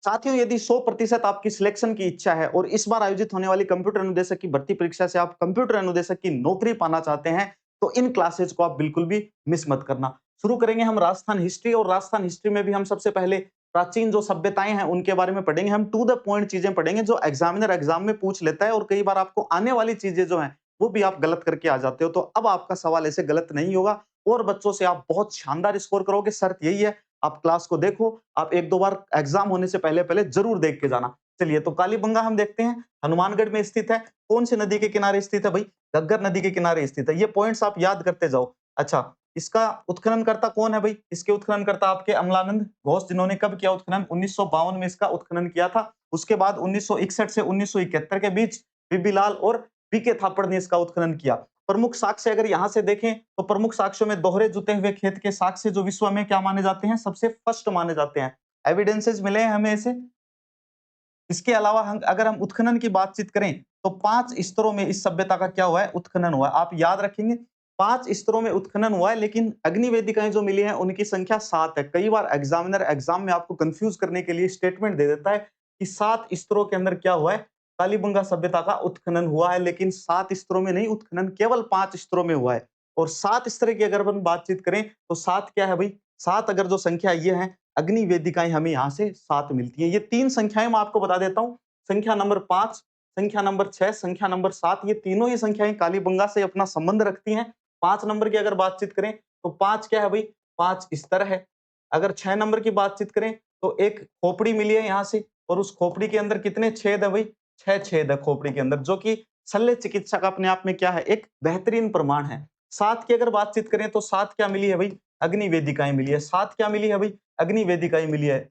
साथियों, यदि 100% आपकी सिलेक्शन की इच्छा है और इस बार आयोजित होने वाली कंप्यूटर अनुदेशक की भर्ती परीक्षा से आप कंप्यूटर अनुदेशक की नौकरी पाना चाहते हैं, तो इन क्लासेस को आप बिल्कुल भी मिस मत करना। शुरू करेंगे हम राजस्थान हिस्ट्री, और राजस्थान हिस्ट्री में भी हम सबसे पहले प्राचीन जो सभ्यताएं हैं उनके बारे में पढ़ेंगे। हम टू द पॉइंट चीजें पढ़ेंगे जो एग्जामिनर एग्जाम में पूछ लेता है, और कई बार आपको आने वाली चीजें जो हैं वो भी आप गलत करके आ जाते हो। तो अब आपका सवाल ऐसे गलत नहीं होगा और बच्चों से आप बहुत शानदार स्कोर करोगे। शर्त यही है, आप क्लास को देखो, आप 1-2 बार एग्जाम होने से पहले-पहले जरूर देख के जाना। चलिए, तो कालीबंगा हम देखते हैं, हनुमानगढ़ में स्थित है। कौन सी नदी के किनारे स्थित है भाई? घग्गर नदी के किनारे स्थित है। ये पॉइंट्स आप याद करते जाओ। अच्छा, इसका उत्खननकर्ता कौन है भाई? इसके उत्खननकर्ता आपके अमलानंद घोष, जिन्होंने कब किया उत्खनन? 1952 में इसका उत्खनन किया था। उसके बाद 1961 से 1971 के बीच बीबीलाल और बीके थापड़ ने इसका उत्खनन किया। प्रमुख साक्ष्य अगर यहां से देखें तो प्रमुख साक्ष्यों में दोहरे जुते हुए खेत के साक्ष्य जो विश्व में क्या माने जाते हैं? सबसे फर्स्ट माने जाते हैं। एविडेंसेस मिले हैं हमें ऐसे। इसके अलावा हम अगर हम उत्खनन की बातचीत करें तो 5 स्तरों में इस सभ्यता का क्या हुआ है? उत्खनन हुआ है। आप याद रखेंगे, 5 स्तरों में उत्खनन हुआ है, लेकिन अग्नि वेदिकाएं जो मिली हैं उनकी संख्या 7 है। कई बार एग्जामिनर एग्जाम में आपको कंफ्यूज करने के लिए स्टेटमेंट दे देता है कि 7 स्तरों के अंदर क्या हुआ है? कालीबंगा सभ्यता का उत्खनन हुआ है, लेकिन 7 स्तरों में नहीं, उत्खनन केवल 5 स्तरों में हुआ है। और 7 स्तर की अगर हम बातचीत करें तो 7 क्या है भाई? 7 अगर जो संख्या ये है, अग्नि वेदिकाएं हमें यहाँ से 7 मिलती हैं। ये 3 संख्याएं मैं आपको बता देता हूँ। संख्या नंबर 5, संख्या नंबर 6, संख्या नंबर 7, ये तीनों ही संख्याएं कालीबंगा से अपना संबंध रखती हैं। 5 नंबर की अगर बातचीत करें तो 5 क्या है भाई? 5 स्तर है। अगर 6 नंबर की बातचीत करें तो एक खोपड़ी मिली है यहाँ से, और उस खोपड़ी के अंदर कितने छेद है भाई? 6 छेद है खोपड़ी के अंदर, जो कि शल्य चिकित्सा का अपने आप में क्या है? एक बेहतरीन प्रमाण है। 7 की अगर बातचीत करें तो 7 क्या मिली है भाई? अग्नि वेदिकाएं मिली है। 7 क्या मिली है भाई? अग्नि वेदिकाएं मिली है।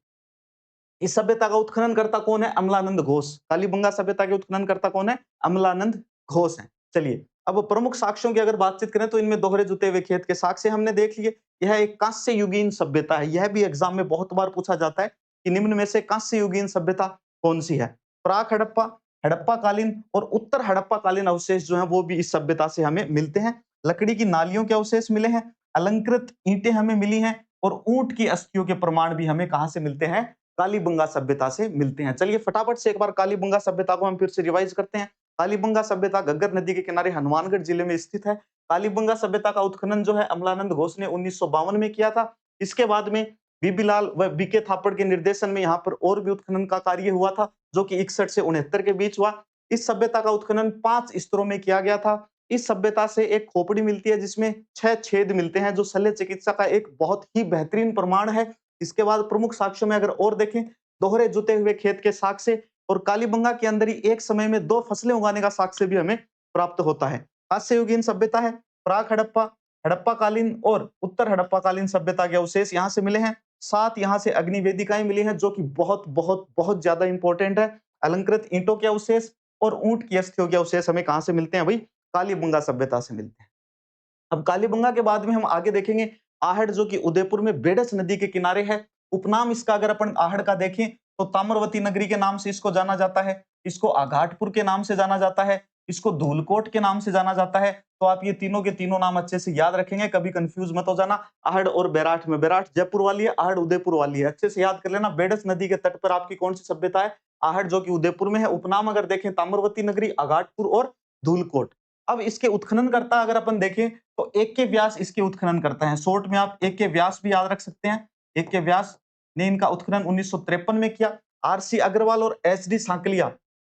इस सभ्यता का उत्खननकर्ता कौन है? अमलानंद घोष। कालीबंगा सभ्यता के उत्खननकर्ता कौन है? अमलानंद घोष हैं। चलिए, अब प्रमुख साक्ष्यों की अगर बातचीत करें तो इनमें दोहरे जुते हुए खेत के साक्ष्य हमने देख लिए। यह एक कांस्य युगीन सभ्यता है। यह भी एग्जाम में बहुत बार पूछा जाता है कि निम्न में से कांस्य युगीन सभ्यता कौन सी है? प्राक हड़प्पा, हड़प्पा कालीन और उत्तर हड़प्पा कालीन अवशेष जो है वो भी इस सभ्यता से हमें मिलते हैं। लकड़ी की नालियों के अवशेष मिले हैं, अलंकृत ईंटें हमें मिली हैं, और ऊंट की अस्थियों के प्रमाण भी हमें कहां से मिलते हैं? कालीबंगा सभ्यता से मिलते हैं। चलिए, फटाफट से एक बार कालीबंगा सभ्यता को हम फिर से रिवाइज करते हैं। कालीबंगा सभ्यता घग्गर नदी के किनारे हनुमानगढ़ जिले में स्थित है। कालीबंगा सभ्यता का उत्खनन जो है अमलानंद घोष ने 1952 में किया था। इसके बाद में बीबीलाल व बीके थापड़ के निर्देशन में यहाँ पर और भी उत्खनन का कार्य हुआ था, जो कि 61 से 69 के बीच हुआ। इस सभ्यता का उत्खनन 5 स्तरों में किया गया था। इस सभ्यता से एक खोपड़ी मिलती है जिसमें 6 छेद मिलते हैं, जो शल्य चिकित्सा का एक बहुत ही बेहतरीन प्रमाण है। इसके बाद प्रमुख साक्ष्यों में अगर और देखें, दोहरे जुते हुए खेत के साक्ष्य, और कालीबंगा के अंदर ही एक समय में 2 फसलें उगाने का साक्ष्य भी हमें प्राप्त होता है। हास्ययुगीन सभ्यता है, प्राक हड़प्पा, हड़प्पा कालीन और उत्तर हड़प्पा कालीन सभ्यता के अवशेष यहाँ से मिले हैं। 7 यहाँ से अग्नि वेदिकाएं मिली हैं, जो कि बहुत बहुत बहुत ज्यादा इंपॉर्टेंट है। अलंकृत ईंटों के अवशेष और ऊंट की अस्थियों के अवशेष हमें कहां से मिलते हैं भाई? कालीबंगा सभ्यता से मिलते हैं। अब कालीबंगा के बाद में हम आगे देखेंगे आहड़, जो कि उदयपुर में बेडस नदी के किनारे है। उपनाम इसका अगर अपन आहड़ का देखें तो ताम्रवती नगरी के नाम से इसको जाना जाता है, इसको आघाटपुर के नाम से जाना जाता है, इसको धूलकोट के नाम से जाना जाता है। तो आप ये तीनों के तीनों नाम अच्छे से याद रखेंगे, कभी कंफ्यूज मत हो जाना। आहड़ और बैराठ में, बैराठ जयपुर वाली है, आहड़ उदयपुर वाली है, अच्छे से याद कर लेना। बेडस नदी के तट पर आपकी कौन सी सभ्यता है? आहड़, जो कि उदयपुर में है। उपनाम अगर देखें ताम्रवती नगरी, आघाटपुर और धूलकोट। अब इसके उत्खननकर्ता अगर अपन देखें तो एक के व्यास इसके उत्खनन करता है। शॉर्ट में आप एक के व्यास भी याद रख सकते हैं। एक के व्यास ने इनका उत्खनन 1953 में किया। आरसी अग्रवाल और एसडी सांकलिया,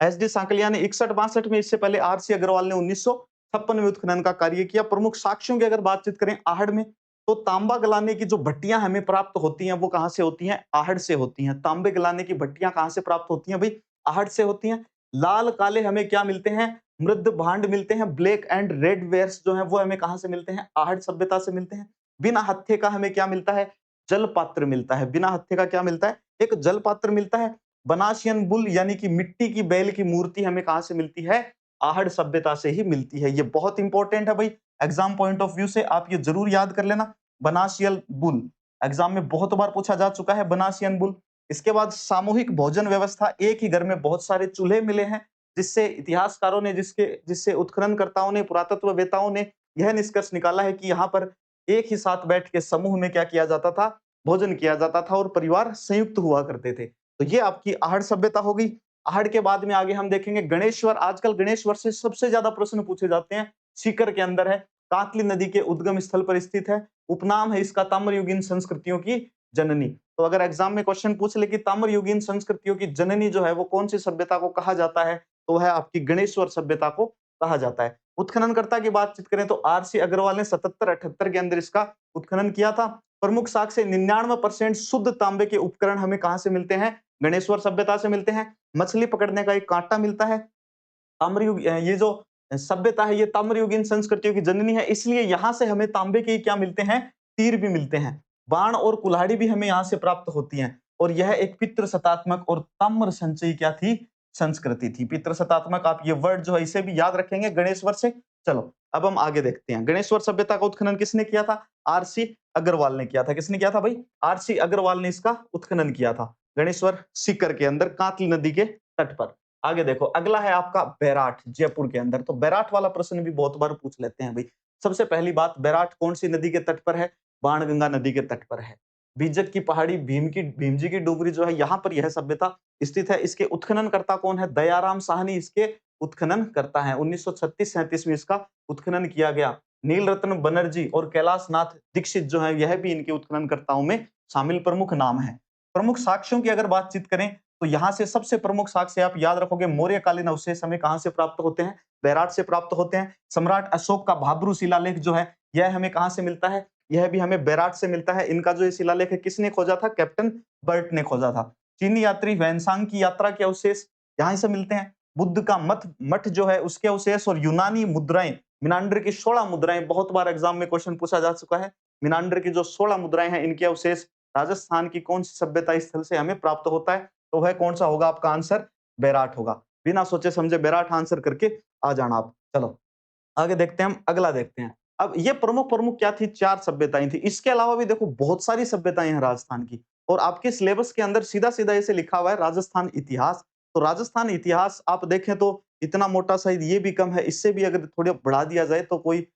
एसडी सांकलिया ने 61-62 में, इससे पहले आरसी अग्रवाल ने 1956 में उत्खनन का कार्य किया। प्रमुख साक्ष्यों की अगर बातचीत करें आहड़ में, तो तांबा गलाने की जो भट्टियां हमें प्राप्त होती हैं वो कहां से होती हैं? आहड़ से होती हैं। तांबे गलाने की भट्टियां कहां से प्राप्त होती हैं भाई? आहड़ से होती हैं। लाल काले हमें क्या मिलते हैं? मृद भांड मिलते हैं। ब्लैक एंड रेड वेयर्स जो है वो हमें कहां से मिलते हैं? आहड़ सभ्यता से मिलते हैं। बिना हत्थे का हमें क्या मिलता है? जल पात्र मिलता है। बिना हत्थे का क्या मिलता है? एक जल पात्र मिलता है। बनासियन बुल यानी कि मिट्टी की बैल की मूर्ति हमें कहां से मिलती है? आहड़ सभ्यता से ही मिलती है। ये बहुत इंपॉर्टेंट है भाई, एग्जाम पॉइंट ऑफ व्यू से आप ये जरूर याद कर लेना। बनासियल बुल एग्जाम में बहुत बार पूछा जा चुका है, बनासियन बुल। इसके बाद सामूहिक भोजन व्यवस्था, एक ही घर में बहुत सारे चूल्हे मिले हैं, जिससे इतिहासकारों ने, जिससे उत्खननकर्ताओं ने, पुरातत्ववेताओं ने यह निष्कर्ष निकाला है कि यहाँ पर एक ही साथ बैठ के समूह में क्या किया जाता था? भोजन किया जाता था, और परिवार संयुक्त हुआ करते थे। तो ये आपकी आहड़ सभ्यता हो गई। आहड़ के बाद में आगे हम देखेंगे गणेश्वर। आजकल गणेश्वर से सबसे ज्यादा प्रश्न पूछे जाते हैं। सीकर के अंदर है, कांकली नदी के उद्गम स्थल पर स्थित है। उपनाम है इसका ताम्रयुगीन संस्कृतियों की जननी। तो अगर एग्जाम में क्वेश्चन पूछ ले कि ताम्रयुगीन संस्कृतियों की जननी जो है वो कौन सी सभ्यता को कहा जाता है, तो वह आपकी गणेश्वर सभ्यता को कहा जाता है। उत्खननकर्ता की बातचीत करें तो आर.सी. अग्रवाल ने 77-78 के अंदर इसका उत्खनन किया था। प्रमुख साक्ष्य 99% शुद्ध तांबे के उपकरण हमें कहां से मिलते हैं? गणेश्वर सभ्यता से मिलते हैं। मछली पकड़ने का एक कांटा मिलता है। ताम्रयुग ये जो सभ्यता है ये ताम्रयुगीन संस्कृतियों की जननी है, इसलिए यहाँ से हमें तांबे के क्या मिलते हैं? तीर भी मिलते हैं। बाण और कुल्हाड़ी भी हमें यहाँ से प्राप्त होती हैं और यह एक पितृसत्तात्मक और ताम्र संचयी क्या थी? संस्कृति थी। पितृसत्तात्मक आप ये वर्ड जो है इसे भी याद रखेंगे गणेश्वर से। चलो अब हम आगे देखते हैं। गणेश्वर सभ्यता का उत्खनन किसने किया था? आर.सी. अग्रवाल ने किया था। किसने किया था भाई? आर.सी. अग्रवाल ने इसका उत्खनन किया था। गणेश्वर सीकर के अंदर कांकली नदी के तट पर। आगे देखो अगला है आपका बैराठ, जयपुर के अंदर। तो बैराठ वाला प्रश्न भी बहुत बार पूछ लेते हैं भाई। सबसे पहली बात, बैराठ कौन सी नदी के तट पर है? बाणगंगा नदी के तट पर है। बीजक की पहाड़ी, भीम जी की डोगरी जो है यहाँ पर यह सभ्यता स्थित है। इसके उत्खननकर्ता कौन है? दयाराम साहनी इसके उत्खनन करता है। 1936-37 में इसका उत्खनन किया गया। नील रत्न बनर्जी और कैलाश नाथ दीक्षित जो है यह भी इनके उत्खननकर्ताओं में शामिल प्रमुख नाम है। प्रमुख साक्ष्यों की अगर बातचीत करें तो यहाँ से सबसे प्रमुख साक्ष्य आप याद रखोगे, मौर्यकालीन अवशेष हमें कहां से प्राप्त होते हैं? बैराठ से प्राप्त होते हैं। सम्राट अशोक का भाब्रू शिलालेख जो है यह हमें कहां से मिलता है? यह भी हमें बैराठ से मिलता है। इनका जो ये शिलालेख है किसने खोजा था? कैप्टन बर्ट ने खोजा था। चीनी यात्री वैनसांग की यात्रा के अवशेष यहां से मिलते हैं। बुद्ध का मठ जो है उसके अवशेष और यूनानी मुद्राएं, मिनांडर की 16 मुद्राएं, बहुत बार एग्जाम में क्वेश्चन पूछा जा चुका है। मिनांडर की जो 16 मुद्राएं हैं इनके अवशेष राजस्थान की कौन सी सभ्यता स्थल से हमें प्राप्त होता है? तो वह कौन सा होगा? आपका आंसर बैराठ होगा। बिना सोचे समझे बैराठ आंसर करके आ जाना आप। चलो आगे देखते हैं, हम अगला देखते हैं। अब ये प्रमुख प्रमुख क्या थी? 4 सभ्यताएं थी। इसके अलावा भी देखो बहुत सारी सभ्यताएं हैं राजस्थान की और आपके सिलेबस के अंदर सीधा सीधा ऐसे लिखा हुआ है राजस्थान इतिहास। तो राजस्थान इतिहास आप देखें तो इतना मोटा शायद ये भी कम है, इससे भी अगर थोड़ा बढ़ा दिया जाए तो कोई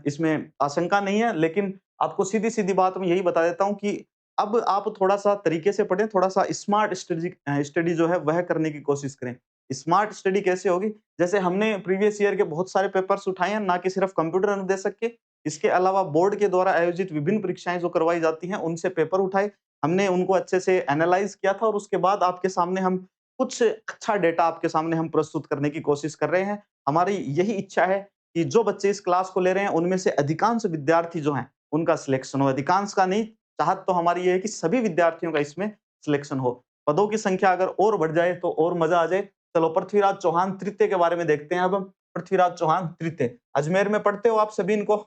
इसमें आशंका नहीं है। लेकिन आपको सीधी सीधी बात मैं यही बता देता हूँ कि अब आप थोड़ा-सा तरीके से पढ़ें, थोड़ा-सा स्मार्ट स्टडी जो है वह करने की कोशिश करें। स्मार्ट स्टडी कैसे होगी? जैसे हमने प्रीवियस ईयर के बहुत सारे पेपर्स उठाए हैं, ना कि सिर्फ कंप्यूटर अनुदेशक के, इसके अलावा बोर्ड के द्वारा आयोजित विभिन्न परीक्षाएँ जो करवाई जाती हैं, उनसे पेपर उठाए। हमने उनको अच्छे से एनालाइज़ किया था और उसके बाद आपके सामने हम कुछ अच्छा डेटा आपके सामने हम प्रस्तुत करने की कोशिश कर रहे हैं। हमारी यही इच्छा है कि जो बच्चे इस क्लास को ले रहे हैं, उनमें से अधिकांश विद्यार्थी जो हैं, उनका सिलेक्शन हो। अधिकांश का नहीं, चाहत तो हमारी ये है कि सभी विद्यार्थियों का इसमें सिलेक्शन हो। पदों की संख्या अगर और बढ़ जाए तो और मजा आ जाए। चलो पृथ्वीराज चौहान तृतीय के बारे में देखते हैं अब हम। पृथ्वीराज चौहान तृतीय, अजमेर में पढ़ते हो आप सभी इनको?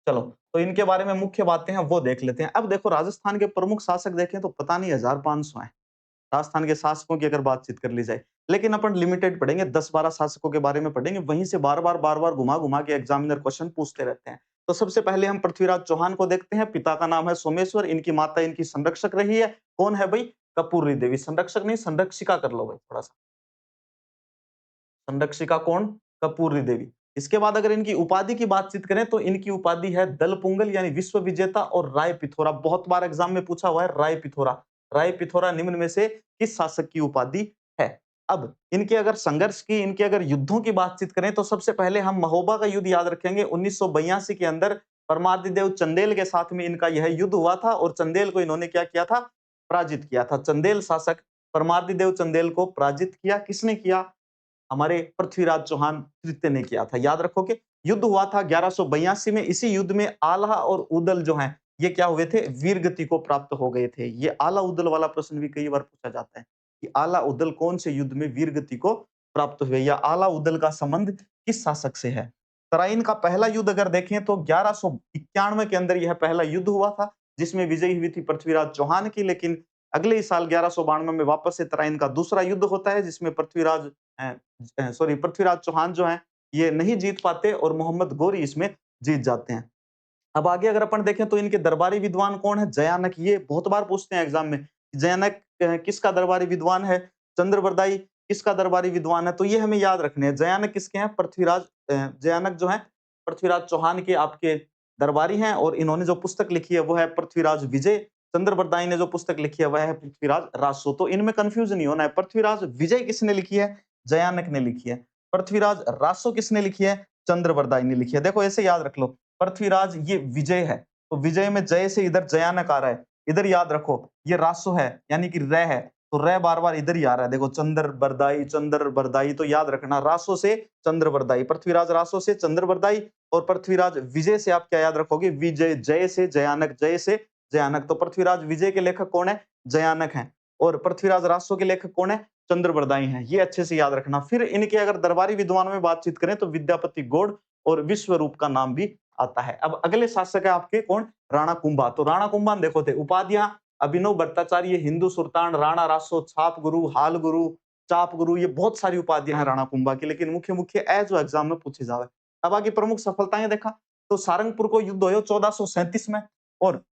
चलो, तो इनके बारे में मुख्य बातें हैं वो देख लेते हैं। अब देखो राजस्थान के प्रमुख शासक देखें तो पता नहीं 1500 हैं। राजस्थान के शासकों की अगर बातचीत कर ली जाए, लेकिन अपन लिमिटेड पढ़ेंगे, 10-12 शासकों के बारे में पढ़ेंगे, वहीं से बार-बार घुमा-घुमा के एग्जामिनर क्वेश्चन पूछते रहते हैं। तो सबसे पहले हम पृथ्वीराज चौहान को देखते हैं। पिता का नाम है सोमेश्वर, इनकी माता इनकी संरक्षक रही है। कौन है भाई? कपूरी देवी। संरक्षक नहीं, संरक्षिका कर लो भाई थोड़ा-सा। संरक्षिका कौन? कपूरी देवी। इसके बाद अगर इनकी उपाधि की बातचीत करें तो इनकी उपाधि है दलपुंगल यानी विश्व विजेता और राय पिथोरा। बहुत बार एग्जाम में पूछा हुआ है राय पिथोरा। राय पिथोरा निम्न में से किस शासक की उपाधि है? अब इनके अगर संघर्ष की, इनके अगर युद्धों की बातचीत करें तो सबसे पहले हम महोबा का युद्ध याद रखेंगे। 1982 के अंदर परमार्दिदेव चंदेल के साथ में इनका यह युद्ध हुआ था और चंदेल को इन्होंने क्या किया था? पराजित किया था। चंदेल शासक परमार्दिदेव चंदेल को पराजित किया। किसने किया? हमारे पृथ्वीराज चौहान तृतीय ने किया था। याद रखो कि युद्ध हुआ था 1182 में। इसी युद्ध में आल्हा और उदल जो हैं ये क्या हुए थे? वीरगति को प्राप्त हो गए थे। ये आला उदल वाला प्रश्न भी कई बार पूछा जाता है कि आला उदल कौन से युद्ध में वीरगति को प्राप्त हुए या आला उदल का संबंध किस शासक से है? तराइन का पहला युद्ध अगर देखें तो 1191 के अंदर यह पहला युद्ध हुआ था जिसमें विजयी हुई थी पृथ्वीराज चौहान की। लेकिन अगले ही साल 1192 में वापस से तराइन का दूसरा युद्ध होता है जिसमें पृथ्वीराज चौहान जो हैं ये नहीं जीत पाते और मोहम्मद गोरी इसमें जीत जाते हैं। अब आगे अगर अपन देखें तो इनके दरबारी विद्वान कौन है? जयानक। ये बहुत बार पूछते हैं एग्जाम में, जयानक किसका दरबारी विद्वान है? चंद्रबरदाई किसका दरबारी विद्वान है? तो ये हमें याद रखने हैं। जयानक किसके हैं? जयानक जो है पृथ्वीराज चौहान के आपके दरबारी हैं और इन्होंने जो पुस्तक लिखी है वो है पृथ्वीराज विजय। चंद्रबरदाई ने जो पुस्तक लिखी है वह है पृथ्वीराज रासो। तो इनमें कंफ्यूज नहीं होना है। पृथ्वीराज विजय किसने लिखी है? जयानक ने लिखी है। पृथ्वीराज रासो किसने लिखी है? चंद्रबरदाई ने लिखी है। देखो ऐसे याद रख लो, पृथ्वीराज ये विजय है, तो विजय में जय से इधर जयानक आ रहा है, इधर याद रखो ये रासो है यानी कि र है, तो र बार बार इधर ही आ रहा है। देखो चंद्रबरदाई तो याद रखना रासो से चंद्रबरदाई, पृथ्वीराज रासो से चंद्रबरदाई, और पृथ्वीराज विजय से आप क्या याद रखोगे? विजय, जय से जयानक, जय से जयानक। तो पृथ्वीराज विजय के लेखक कौन है? जयानक हैं। और पृथ्वीराज रासो के लेखक कौन है? चंद्रबरदाई हैं। ये अच्छे से याद रखना। फिर इनके अगर दरबारी विद्वानों में बातचीत करें तो विद्यापति गौड़ और विश्वरूप का नाम भी आता है। अब अगले शासक है आपके कौन? राणा कुंभा। तो राणा कुंभा देखो थे उपाधियां अभिनव भट्टाचार्य, हिंदू सुल्तान, राणा रासो, छाप गुरु, हाल गुरु, चाप गुरु, ये बहुत सारी उपाधियां हैं राणा कुंभा की, लेकिन मुख्य मुख्य ए जो एग्जाम में पूछे जावे। अब आगे प्रमुख सफलताएं देखा तो सारंगपुर को युद्ध हो 1437 में, और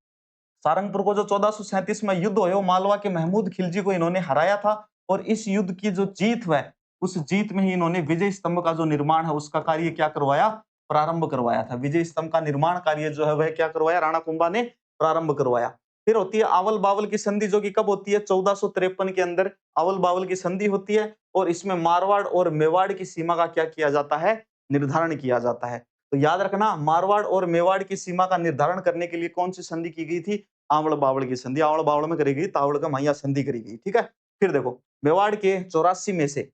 सारंगपुर को जो 1437 में युद्ध हो मालवा के महमूद खिलजी को इन्होंने हराया था, और इस युद्ध की जो जीत है उस जीत में ही इन्होंने विजय स्तंभ का जो निर्माण है उसका कार्य क्या करवाया? प्रारंभ करवाया था। विजय स्तंभ का निर्माण कार्य जो है वह क्या करवाया? राणा कुंभा ने प्रारंभ करवाया। फिर होती है आवल बावल की संधि, जो कि कब होती है? 1453 के अंदर आवल बावल की संधि होती है, और इसमें मारवाड़ और मेवाड़ की सीमा का क्या किया जाता है? निर्धारण किया जाता है। तो याद रखना, मारवाड़ और मेवाड़ की सीमा का निर्धारण करने के लिए कौन सी संधि की गई थी? आवड़ बावड़ की संधि। आवड़ बावड़ में करी गई, तावड़ का माया संधि करी गई। ठीक है। फिर देखो मेवाड़ के 84 में से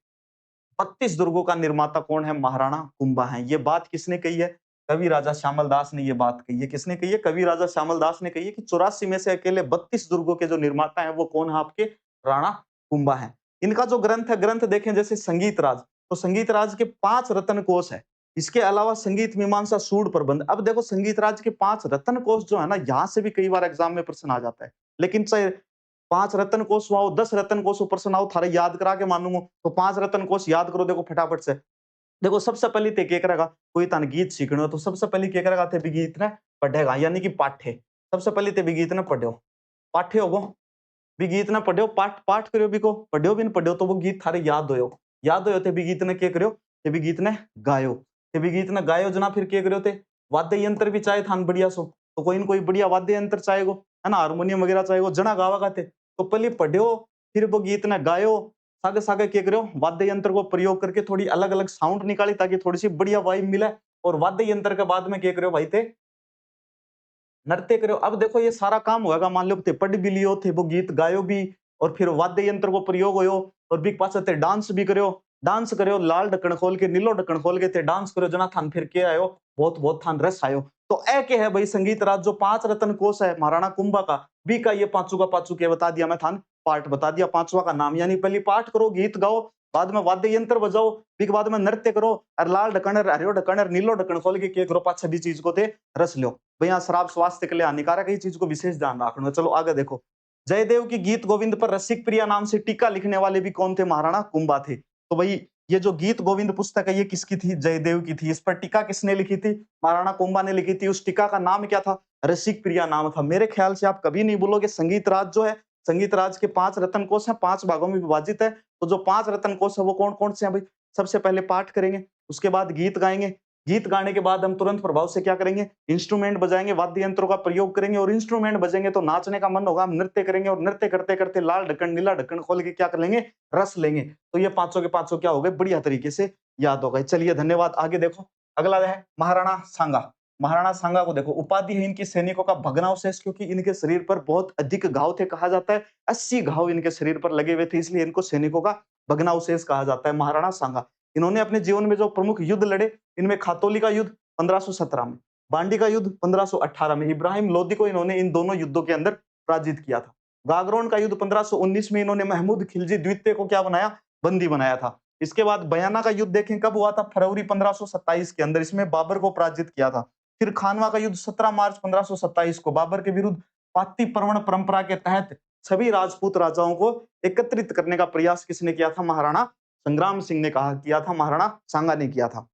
32 दुर्गों का निर्माता कौन है? महाराणा कुंभा है। ये बात किसने कही है? कवि राजा श्यामल दास ने ये बात कही है। किसने कही है? कवि राजा श्यामल दास ने कही है कि 84 में से अकेले 32 दुर्गों के जो निर्माता हैं वो कौन है? आपके राणा कुंभा है। इनका जो ग्रंथ है, ग्रंथ देखें जैसे संगीत राज, तो संगीत राज के 5 रत्न कोश है। इसके अलावा संगीत मीमांसा, सूड प्रबंध। अब देखो संगीत राज के 5 रत्न कोश जो है ना, यहाँ से भी कई बार एग्जाम में प्रश्न आ जाता है, लेकिन चाहे 5 रत्न कोश हुआ 10 रत्न कोश ऊपर से ना हो, थारे याद करा के मानूंगा तो 5 रत्न कोश याद करो। देखो फटाफट से देखो, सबसे पहले ते के करेगा, कोई तन गीत सीखना हो तो सबसे पहले के करेगा? थे भी गीत ने पढ़ेगा, यानी कि पाठे। सबसे पहले ते भी गीत ने पढ़ो, पाठे होगो भी गीत ने पढ़ो, पाठ पाठ करियो भी को पढ़ियो भी न पढ़ियो तो वो गीत थारे याद होयो। याद होयो थे भी गीत ने के करियो? ते भी गीत ने गायो। ते भी गीत ने गायो जना, फिर के करियो? थे वाद्य यंत्र भी चाहे थान बढ़िया सो, तो कोई न कोई बढ़िया वाद्य यंत्र चाहेगो, है ना, हारमोनियम वगैरह चाहेगो, जना गावा गाते। तो पहले पढ़ियो फिर वो गीत ने गायो, सागे सागे के करो? वाद्य यंत्र को प्रयोग करके थोड़ी अलग अलग साउंड निकाली ताकि थोड़ी सी बढ़िया वाइब मिले, और वाद्य यंत्र के बाद में के करो भाई? थे नृत्य करो। अब देखो ये सारा काम होगा, मान लो थे पढ़ भी लियो, थे वो गीत गायो भी, और फिर वाद्य यंत्र को प्रयोग होयो, और बिग पास थे डांस भी करो। डांस करो, लाल ढक्कन खोल के, नीलो ढक्कन खोल के थे डांस करो जना, थान फिर के आयो, बहुत बहुत थान रस आयो। तो ए के है भाई संगीत राज, जो 5 रत्न कोश है महाराणा कुंभा का, बी का ये पांचों का पांचों के बता दिया मैं, थान पाठ बता दिया पांचवा का नाम। यानी पहले पाठ करो, गीत गाओ, बाद में वाद्य यंत्र बजाओ, फिर बाद में नृत्य करो, और लाल ढक्कन, हरियो ढक्कन, नीलो ढक्कन खोल के करो, पांच छठी चीज को थे रस लो। भैया शराब स्वास्थ्य के लिए हानिकारक है, चीज को विशेष ध्यान रखना। चलो आगे देखो, जयदेव की गीत गोविंद पर रसिक प्रिया नाम से टीका लिखने वाले भी कौन थे? महाराणा कुंभा थे। तो भाई ये जो गीत गोविंद पुस्तक है ये किसकी थी? जयदेव की थी। इस पर टीका किसने लिखी थी? महाराणा कुंभा ने लिखी थी। उस टीका का नाम क्या था? रसिक प्रिया नाम था। मेरे ख्याल से आप कभी नहीं बोलोगे संगीत राज जो है, संगीत राज के 5 रत्न कोश हैं, 5 भागों में विभाजित है। तो जो 5 रत्न कोश है वो कौन कौन से हैं भाई? सबसे पहले पाठ करेंगे, उसके बाद गीत गाएंगे, गीत गाने के बाद हम तुरंत प्रभाव से क्या करेंगे? इंस्ट्रूमेंट बजाएंगे, वाद्य यंत्रों का प्रयोग करेंगे, और इंस्ट्रूमेंट बजेंगे तो नाचने का मन होगा, हम नृत्य करेंगे, और नृत्य करते करते लाल ढक्कन नीला ढक्कन खोल के क्या कर लेंगे? रस लेंगे। तो ये पांचों के पांचों क्या हो गए? बढ़िया तरीके से याद हो गए। चलिए धन्यवाद। आगे देखो, अगला है महाराणा सांगा। महाराणा सांगा को देखो, उपाधि है इनकी सैनिकों का भग्नावशेष, क्योंकि इनके शरीर पर बहुत अधिक घाव थे। कहा जाता है 80 घाव इनके शरीर पर लगे हुए थे, इसलिए इनको सैनिकों का भग्नावशेष कहा जाता है। महाराणा सांगा इन्होंने अपने जीवन में जो प्रमुख युद्ध लड़े, इनमें खातौली का युद्ध 1517 में, बांडी का युद्ध 1518 में, इब्राहिम लोदी को इन्होंने इन दोनों युद्धों के अंदर पराजित किया था। गागरोन का युद्ध 1519 में इन्होंने महमूद खिलजी द्वितीय को क्या बनाया? बंदी बनाया था। इसके बाद बयाना का युद्ध देखें कब हुआ था? फरवरी 1527 के अंदर, इसमें बाबर को पराजित किया था। फिर खानवा का युद्ध 17 मार्च 1527 को बाबर के विरुद्ध पाती पर्वण परंपरा के तहत सभी राजपूत राजाओं को एकत्रित करने का प्रयास किसने किया था? महाराणा संग्राम सिंह ने कहा किया था, महाराणा सांगा ने किया था।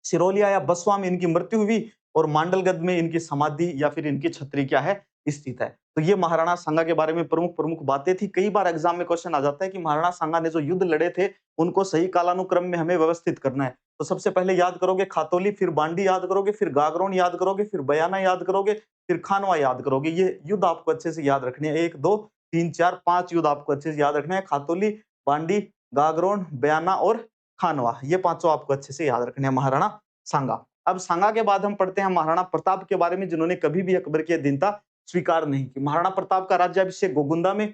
सिरोलिया या बसवा में इनकी मृत्यु हुई, और मांडलगढ़ में इनकी समाधि या फिर इनकी छतरी क्या है? स्थित है। तो ये महाराणा सांगा के बारे में प्रमुख प्रमुख बातें थी। कई बार एग्जाम में क्वेश्चन आ जाता है कि महाराणा सांगा ने जो युद्ध लड़े थे उनको सही कालानुक्रम में हमें व्यवस्थित करना है। तो सबसे पहले याद करोगे खातौली, फिर बांडी याद करोगे, फिर गागरोन याद करोगे, फिर बयाना याद करोगे, फिर खानवा याद करोगे। ये युद्ध आपको अच्छे से याद रखने हैं। 1 2 3 4 5 युद्ध आपको अच्छे से याद रखने हैं। खातौली, बांडी, गागरोन, बयाना और खानवा, ये पांचों आपको अच्छे से याद रखने हैं महाराणा सांगा। अब सांगा के बाद हम पढ़ते हैं महाराणा प्रताप के बारे में, जिन्होंने कभी भी अकबर की अधीनता स्वीकार नहीं की। महाराणा प्रताप का राज्याभिषेक गोगुंदा में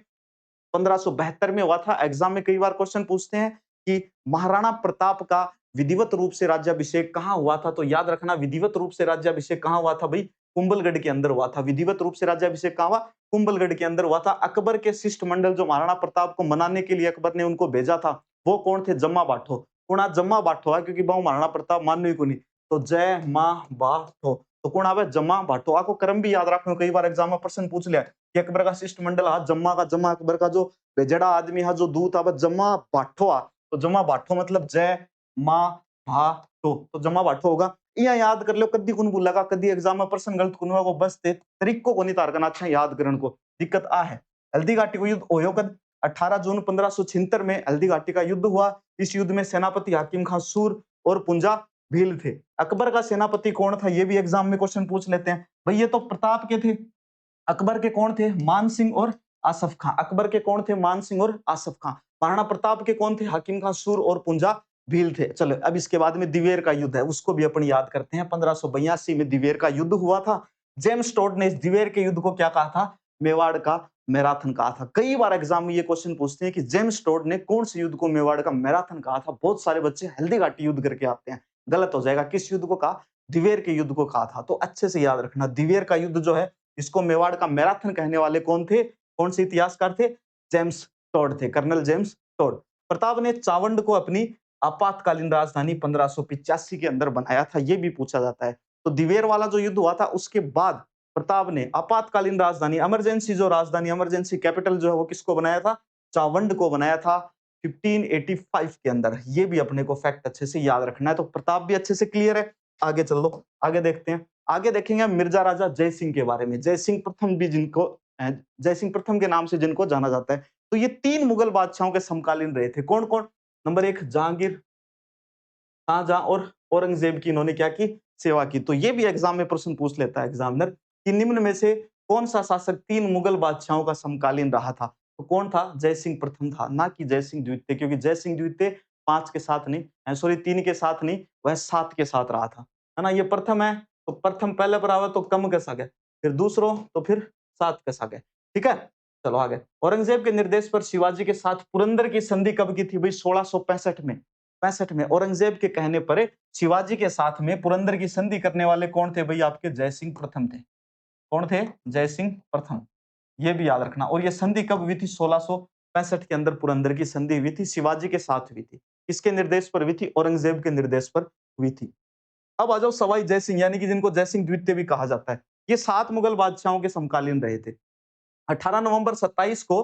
1572 में हुआ था। एग्जाम में कई बार क्वेश्चन पूछते हैं कि महाराणा प्रताप का विधिवत रूप से राज्याभिषेक कहाँ हुआ था, तो याद रखना विधिवत रूप से राज्याभिषेक कहाँ हुआ था भाई, कुंभलगढ़ के अंदर हुआ था। विधिवत रूप से राज्याभिषेक कहाँ हुआ, कुंभलगढ़ के अंदर हुआ था। अकबर के शिष्टमंडल जो महाराणा प्रताप को मनाने के लिए अकबर ने उनको भेजा था, वो कौन थे, जम्मा बाठो। कुणा जम्मा बाठो है, क्योंकि बहु महाराणा प्रताप मान्य को नहीं, तो जय माँ बाठो, तो कौन आवे, जम्मा बाठो। आपको क्रम भी याद रखना, कई बार एग्जाम में प्रश्न पूछ लिया कि अकबर का शिष्टमंडल हा जम्मा का, जम्मा अकबर का जो बेजड़ा आदमी हा, जो दूत आ, जम्मा बाठो आ, तो जम्मा बाठो मतलब जय माँ भाटो, तो जम्मा बाठो होगा। यहाँ याद कर लो, कदी कुन बोलेगा, कदी एग्जाम में प्रश्न गलत कुन वो बस तरीको को नहीं तार करना, अच्छा याद करने को दिक्कत आ है। हल्दी घाटी को युद्ध होयो कद 18 जून 1576 में हल्दी घाटी का युद्ध हुआ। इस युद्ध में सेनापति हाकिम खान सूर और पुंजा भील थे। अकबर का सेनापति कौन था, ये भी एग्जाम में क्वेश्चन पूछ लेते हैं भाई। ये तो प्रताप के थे, अकबर के कौन थे, मान सिंह और आसफ खां। अकबर के कौन थे, मान सिंह और आसफ खां। महाराणा प्रताप के कौन थे, हाकिम खान सूर और पुंजा भील थे। चलो अब इसके बाद में दिवेर का युद्ध है, उसको भी अपन याद करते हैं। 1582 में दिवेर का युद्ध हुआ था। जेम्स टोड ने इस दिवेर के युद्ध को क्या कहा था, मेवाड़ का मैराथन कहा था। कई बार एग्जाम में ये क्वेश्चन पूछते हैं कि जेम्स टोड ने कौन से युद्ध को मेवाड़ का मैराथन कहा था। बहुत सारे बच्चे हल्दी घाटी युद्ध करके आते हैं, गलत हो जाएगा। किस युद्ध को कहा, दिवेर के युद्ध को कहा था। तो अच्छे से याद रखना, दिवेर का युद्ध जो है इसको मेवाड़ का मैराथन कहने वाले कौन थे, कौन से इतिहासकार थे, जेम्स टोड थे, कर्नल जेम्स टोड। प्रताप ने चावंड को अपनी आपातकालीन राजधानी 1585 के अंदर बनाया था, ये भी पूछा जाता है। तो दिवेर वाला जो युद्ध हुआ था उसके बाद प्रताप ने आपातकालीन राजधानी, इमरजेंसी जो राजधानी, इमरजेंसी कैपिटल जो है वो किसको बनाया था, चावंड को बनाया था 1585 के अंदर। ये भी अपने को फैक्ट अच्छे से याद रखना है। तो प्रताप भी अच्छे से क्लियर है। आगे चल लो, आगे देखते हैं। आगे देखेंगे मिर्जा राजा जय सिंह के बारे में। जय सिंह प्रथम भी जिनको जय सिंह प्रथम के नाम से जिनको जाना जाता है। तो ये 3 मुगल बादशाहों के समकालीन रहे थे। कौन कौन, नंबर 1 जहांगीर, शाहजहां और औरंगजेब की इन्होंने क्या की, सेवा की। तो ये भी एग्जाम में प्रश्न पूछ लेता है एग्जामिनर कि निम्न में से कौन सा शासक 3 मुगल बादशाहों का समकालीन रहा था। तो कौन था, जय सिंह प्रथम था, ना कि जय सिंह द्वितीय, क्योंकि जय सिंह द्वितीय 5 के साथ नहीं, सॉरी 3 के साथ नहीं, वह 7 के साथ रहा था, है ना। ये प्रथम है तो प्रथम पहले पर आवे तो कम कैसा गए, फिर दूसरों तो फिर 7 कैसा गए, ठीक है। चलो आगे। औरंगजेब के निर्देश पर शिवाजी के साथ पुरंदर की संधि कब की थी भाई, 1665 में। 65 में औरंगजेब के कहने पर शिवाजी के साथ में पुरंदर की संधि करने वाले कौन थे भाई, आपके जय सिंह प्रथम थे। कौन थे, जय सिंह प्रथम। ये भी याद रखना। और ये संधि कब हुई थी, 1665 के अंदर पुरंदर की संधि हुई थी, शिवाजी के साथ हुई थी। किसके निर्देश पर हुई थी, औरंगजेब के निर्देश पर हुई थी। अब आ जाओ सवाई जय सिंह, यानी कि जिनको जय सिंह द्वितीय भी कहा जाता है। ये 7 मुगल बादशाहों के समकालीन रहे थे। 18 नवंबर 27 को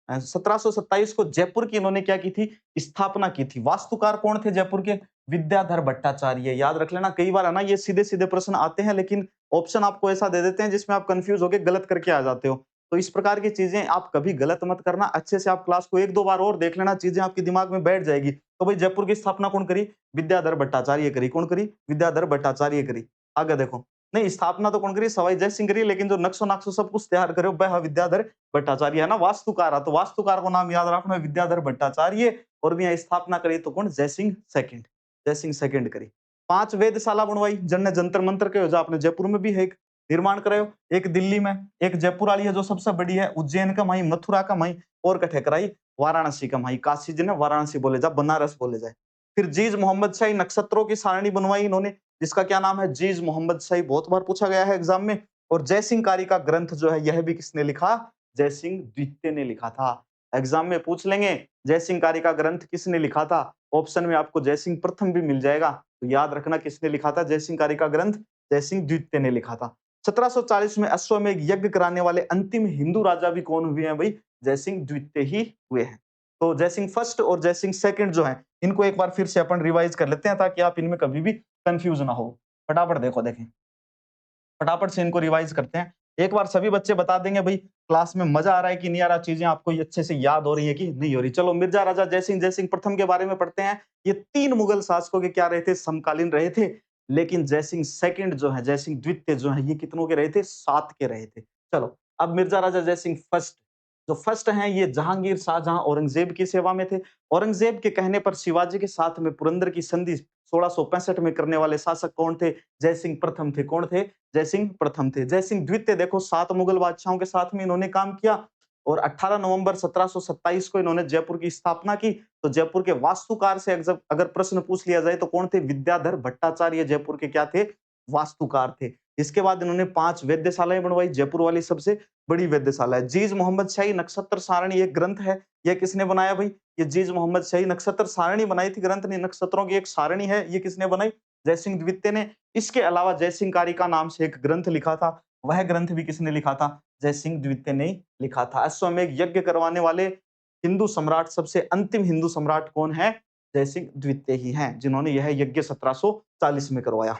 1727 को जयपुर की इन्होंने क्या की थी, स्थापना की थी। वास्तुकार कौन थे जयपुर के, विद्याधर भट्टाचार्य। याद रख लेना, कई बार है ना ये सीधे सीधे प्रश्न आते हैं, लेकिन ऑप्शन आपको ऐसा दे देते हैं जिसमें आप कंफ्यूज होकर गलत करके आ जाते हो। तो इस प्रकार की चीजें आप कभी गलत मत करना। अच्छे से आप क्लास को 1-2 बार और देख लेना, चीजें आपके दिमाग में बैठ जाएगी। तो भाई जयपुर की स्थापना कौन करी, विद्याधर भट्टाचार्य करी। कौन करी, विद्याधर भट्टाचार्य करी। आगे देखो, नहीं स्थापना तो कौन करी, सवाई जय सिंह करी, लेकिन जो नक्शो नाक्शो सब कुछ तैयार करे वह विद्याधर भट्टाचार्य है ना। वास्तुकार है तो वास्तुकार को नाम याद रखना, विद्याधर भट्टाचार्य। और भी स्थापना करी तो कौन, जय सिंह सेकंड, जय सिंह सेकंड करी। 5 वेधशाला बनवाई, जन्ने जंतर मंतर के हो जा, अपने जयपुर में भी है एक निर्माण करायो, एक दिल्ली में, एक जयपुर वाली है जो सबसे बड़ी है, उज्जैन का माई, मथुरा का माई, और कठे कराई वाराणसी का माई। काशी जी ने वाराणसी बोले जा, बनारस बोले जाए। फिर जीज मोहम्मद शाही नक्षत्रों की सारणी बनवाई इन्होंने, जिसका क्या नाम है, जीज मोहम्मद शाही। बहुत बार पूछा गया है एग्जाम में। और जय सिंह कारी का ग्रंथ जो है यह भी किसने लिखा, जय सिंह द्वितीय ने लिखा था। एग्जाम में पूछ लेंगे जय सिंह कारी का ग्रंथ किसने लिखा था, ऑप्शन में आपको जय सिंह प्रथम भी मिल जाएगा। तो याद रखना किसने लिखा था, जय सिंह कारी का ग्रंथ जय सिंह द्वितीय ने लिखा था। 1740 में अश्वमेध यज्ञ कराने वाले अंतिम हिंदू राजा भी कौन हुए हैं भाई, जय सिंह द्वितीय ही हुए हैं। तो जय सिंह फर्स्ट और जय सिंह सेकंड जो है, इनको एक बार फिर से अपन रिवाइज कर लेते हैं ताकि आप इनमें कभी भी कंफ्यूज ना हो। फटाफट देखो, देखें फटाफट से इनको रिवाइज करते हैं। एक बार सभी बच्चे बता देंगे भाई क्लास में मजा आ रहा है कि नहीं आ रहा, चीजें आपको ये अच्छे से याद हो रही है कि नहीं हो रही। चलो मिर्जा राजा जय सिंह प्रथम के बारे में पढ़ते हैं। ये 3 मुगल शासकों के क्या रहे थे, समकालीन रहे थे। लेकिन जय सिंह सेकंड जो है, जय सिंह द्वितीय जो है, ये कितनों के रहे थे, 7 के रहे थे। चलो अब मिर्जा राजा जय सिंह फर्स्ट, जो फर्स्ट हैं ये जहांगीर, शाहजहां, औरंगजेब की सेवा में थे। औरंगजेब के कहने पर शिवाजी के साथ में पुरंदर की संधि 1665 में करने वाले शासक कौन थे, जय सिंह प्रथम थे। कौन थे, जय सिंह प्रथम थे। जय सिंह द्वितीय देखो 7 मुगल बादशाहों के साथ में इन्होंने काम किया और 18 नवंबर 1727 को इन्होंने जयपुर की स्थापना की। तो जयपुर के वास्तुकार से अगर प्रश्न पूछ लिया जाए तो कौन थे, विद्याधर भट्टाचार्य जयपुर के क्या थे, वास्तुकार थे। इसके बाद इन्होंने 5 वेधशालाएं बनवाई, जयपुर वाली सबसे बड़ी वेधशाला है। जीज मोहम्मद शाही नक्षत्र सारणी एक ग्रंथ है, यह किसने बनाया भाई, ये जीज मोहम्मद शाही नक्षत्र सारणी बनाई थी, ग्रंथ नहीं, नक्षत्रों की एक सारणी है, ये किसने बनाई, जय सिंह द्वितीय ने। इसके अलावा जय सिंह कारिका नाम से एक ग्रंथ लिखा था, वह ग्रंथ भी किसने लिखा था, जय सिंह द्वितीय ने लिखा था। अश्वमेध यज्ञ करवाने वाले हिंदू सम्राट, सबसे अंतिम हिंदू सम्राट कौन है, जय सिंह द्वितीय ही हैं, जिन्होंने यह यज्ञ 1740 में करवाया।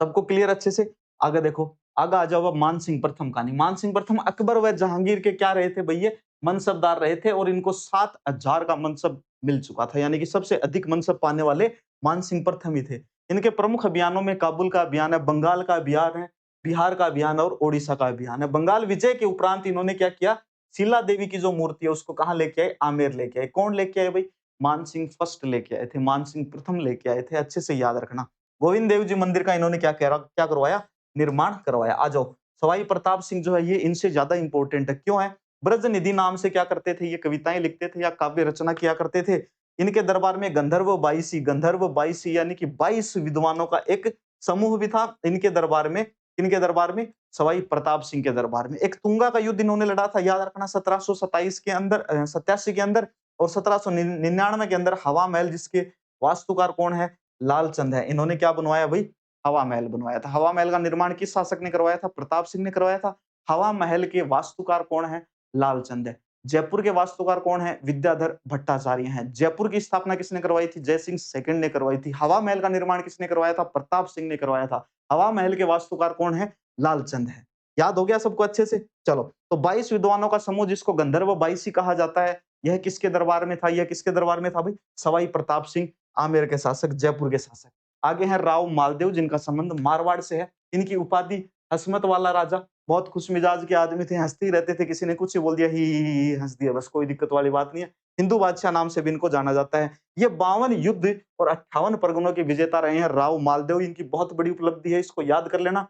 सबको क्लियर अच्छे से। आगे देखो, आगे आ जाओ अब मान सिंह प्रथम कहानी। मान सिंह प्रथम अकबर व जहांगीर के क्या रहे थे भैया, मनसबदार रहे थे और इनको 7000 का मनसब मिल चुका था, यानी कि सबसे अधिक मनसब पाने वाले मान सिंह प्रथम ही थे। इनके प्रमुख अभियानों में काबुल का अभियान है, बंगाल का अभियान है, बिहार का अभियान और ओडिशा का अभियान है। बंगाल विजय के उपरांत इन्होंने क्या किया, शीला देवी की जो मूर्ति है उसको कहां लेके आए, आमेर लेके आए। कौन लेके आए भाई, मान सिंह फर्स्ट लेके आए थे, मान सिंह प्रथम लेके आए थे, अच्छे से याद रखना। गोविंद देव जी मंदिर का इन्होंने क्या करवाया, निर्माण करवाया। आ जाओ, सवाई प्रताप सिंह जो है ये इनसे ज्यादा इंपॉर्टेंट है, क्यों है, ब्रज निधि नाम से क्या करते थे, ये कविताएं लिखते थे या काव्य रचना किया करते थे। इनके दरबार में गंधर्व बाईसी यानी कि 22 विद्वानों का एक समूह भी था इनके दरबार में। इनके दरबार में, सवाई प्रताप सिंह के दरबार में। एक तुंगा का युद्ध इन्होंने लड़ा था, याद रखना, 1727 के अंदर, 87 के अंदर, और 1799 के अंदर। हवा महल जिसके वास्तुकार कौन है, लालचंद है। इन्होंने क्या बनवाया भाई, हवा महल बनवाया था। हवा महल का निर्माण किस शासक ने करवाया था, प्रताप सिंह ने करवाया था। हवा महल के वास्तुकार कौन है, लालचंद है। जयपुर के वास्तुकार कौन है, विद्याधर भट्टाचार्य हैं। जयपुर की स्थापना किसने करवाई थी, जय सिंह सेकंड ने करवाई थी। हवा महल का निर्माण किसने करवाया था, प्रताप सिंह ने करवाया था। हवा महल के वास्तुकार कौन है, लालचंद है। याद हो गया सबको अच्छे से। चलो, तो 22 विद्वानों का समूह जिसको गंधर्व बाईसी कहा जाता है, यह किसके दरबार में था, यह किसके दरबार में था भाई, सवाई प्रताप सिंह, आमेर के शासक, जयपुर के शासक। आगे हैं राव मालदेव, जिनका संबंध मारवाड़ से है। इनकी उपाधि हसमत वाला राजा, बहुत खुश मिजाज के आदमी थे, हंसते ही रहते थे, किसी ने कुछ ही बोल दिया ही हंस दिया, बस कोई दिक्कत वाली बात नहीं है। हिंदू बादशाह नाम से भी इनको जाना जाता है। ये 52 युद्ध और 58 परगनों के विजेता रहे हैं राव मालदेव, इनकी बहुत बड़ी उपलब्धि है, इसको याद कर लेना।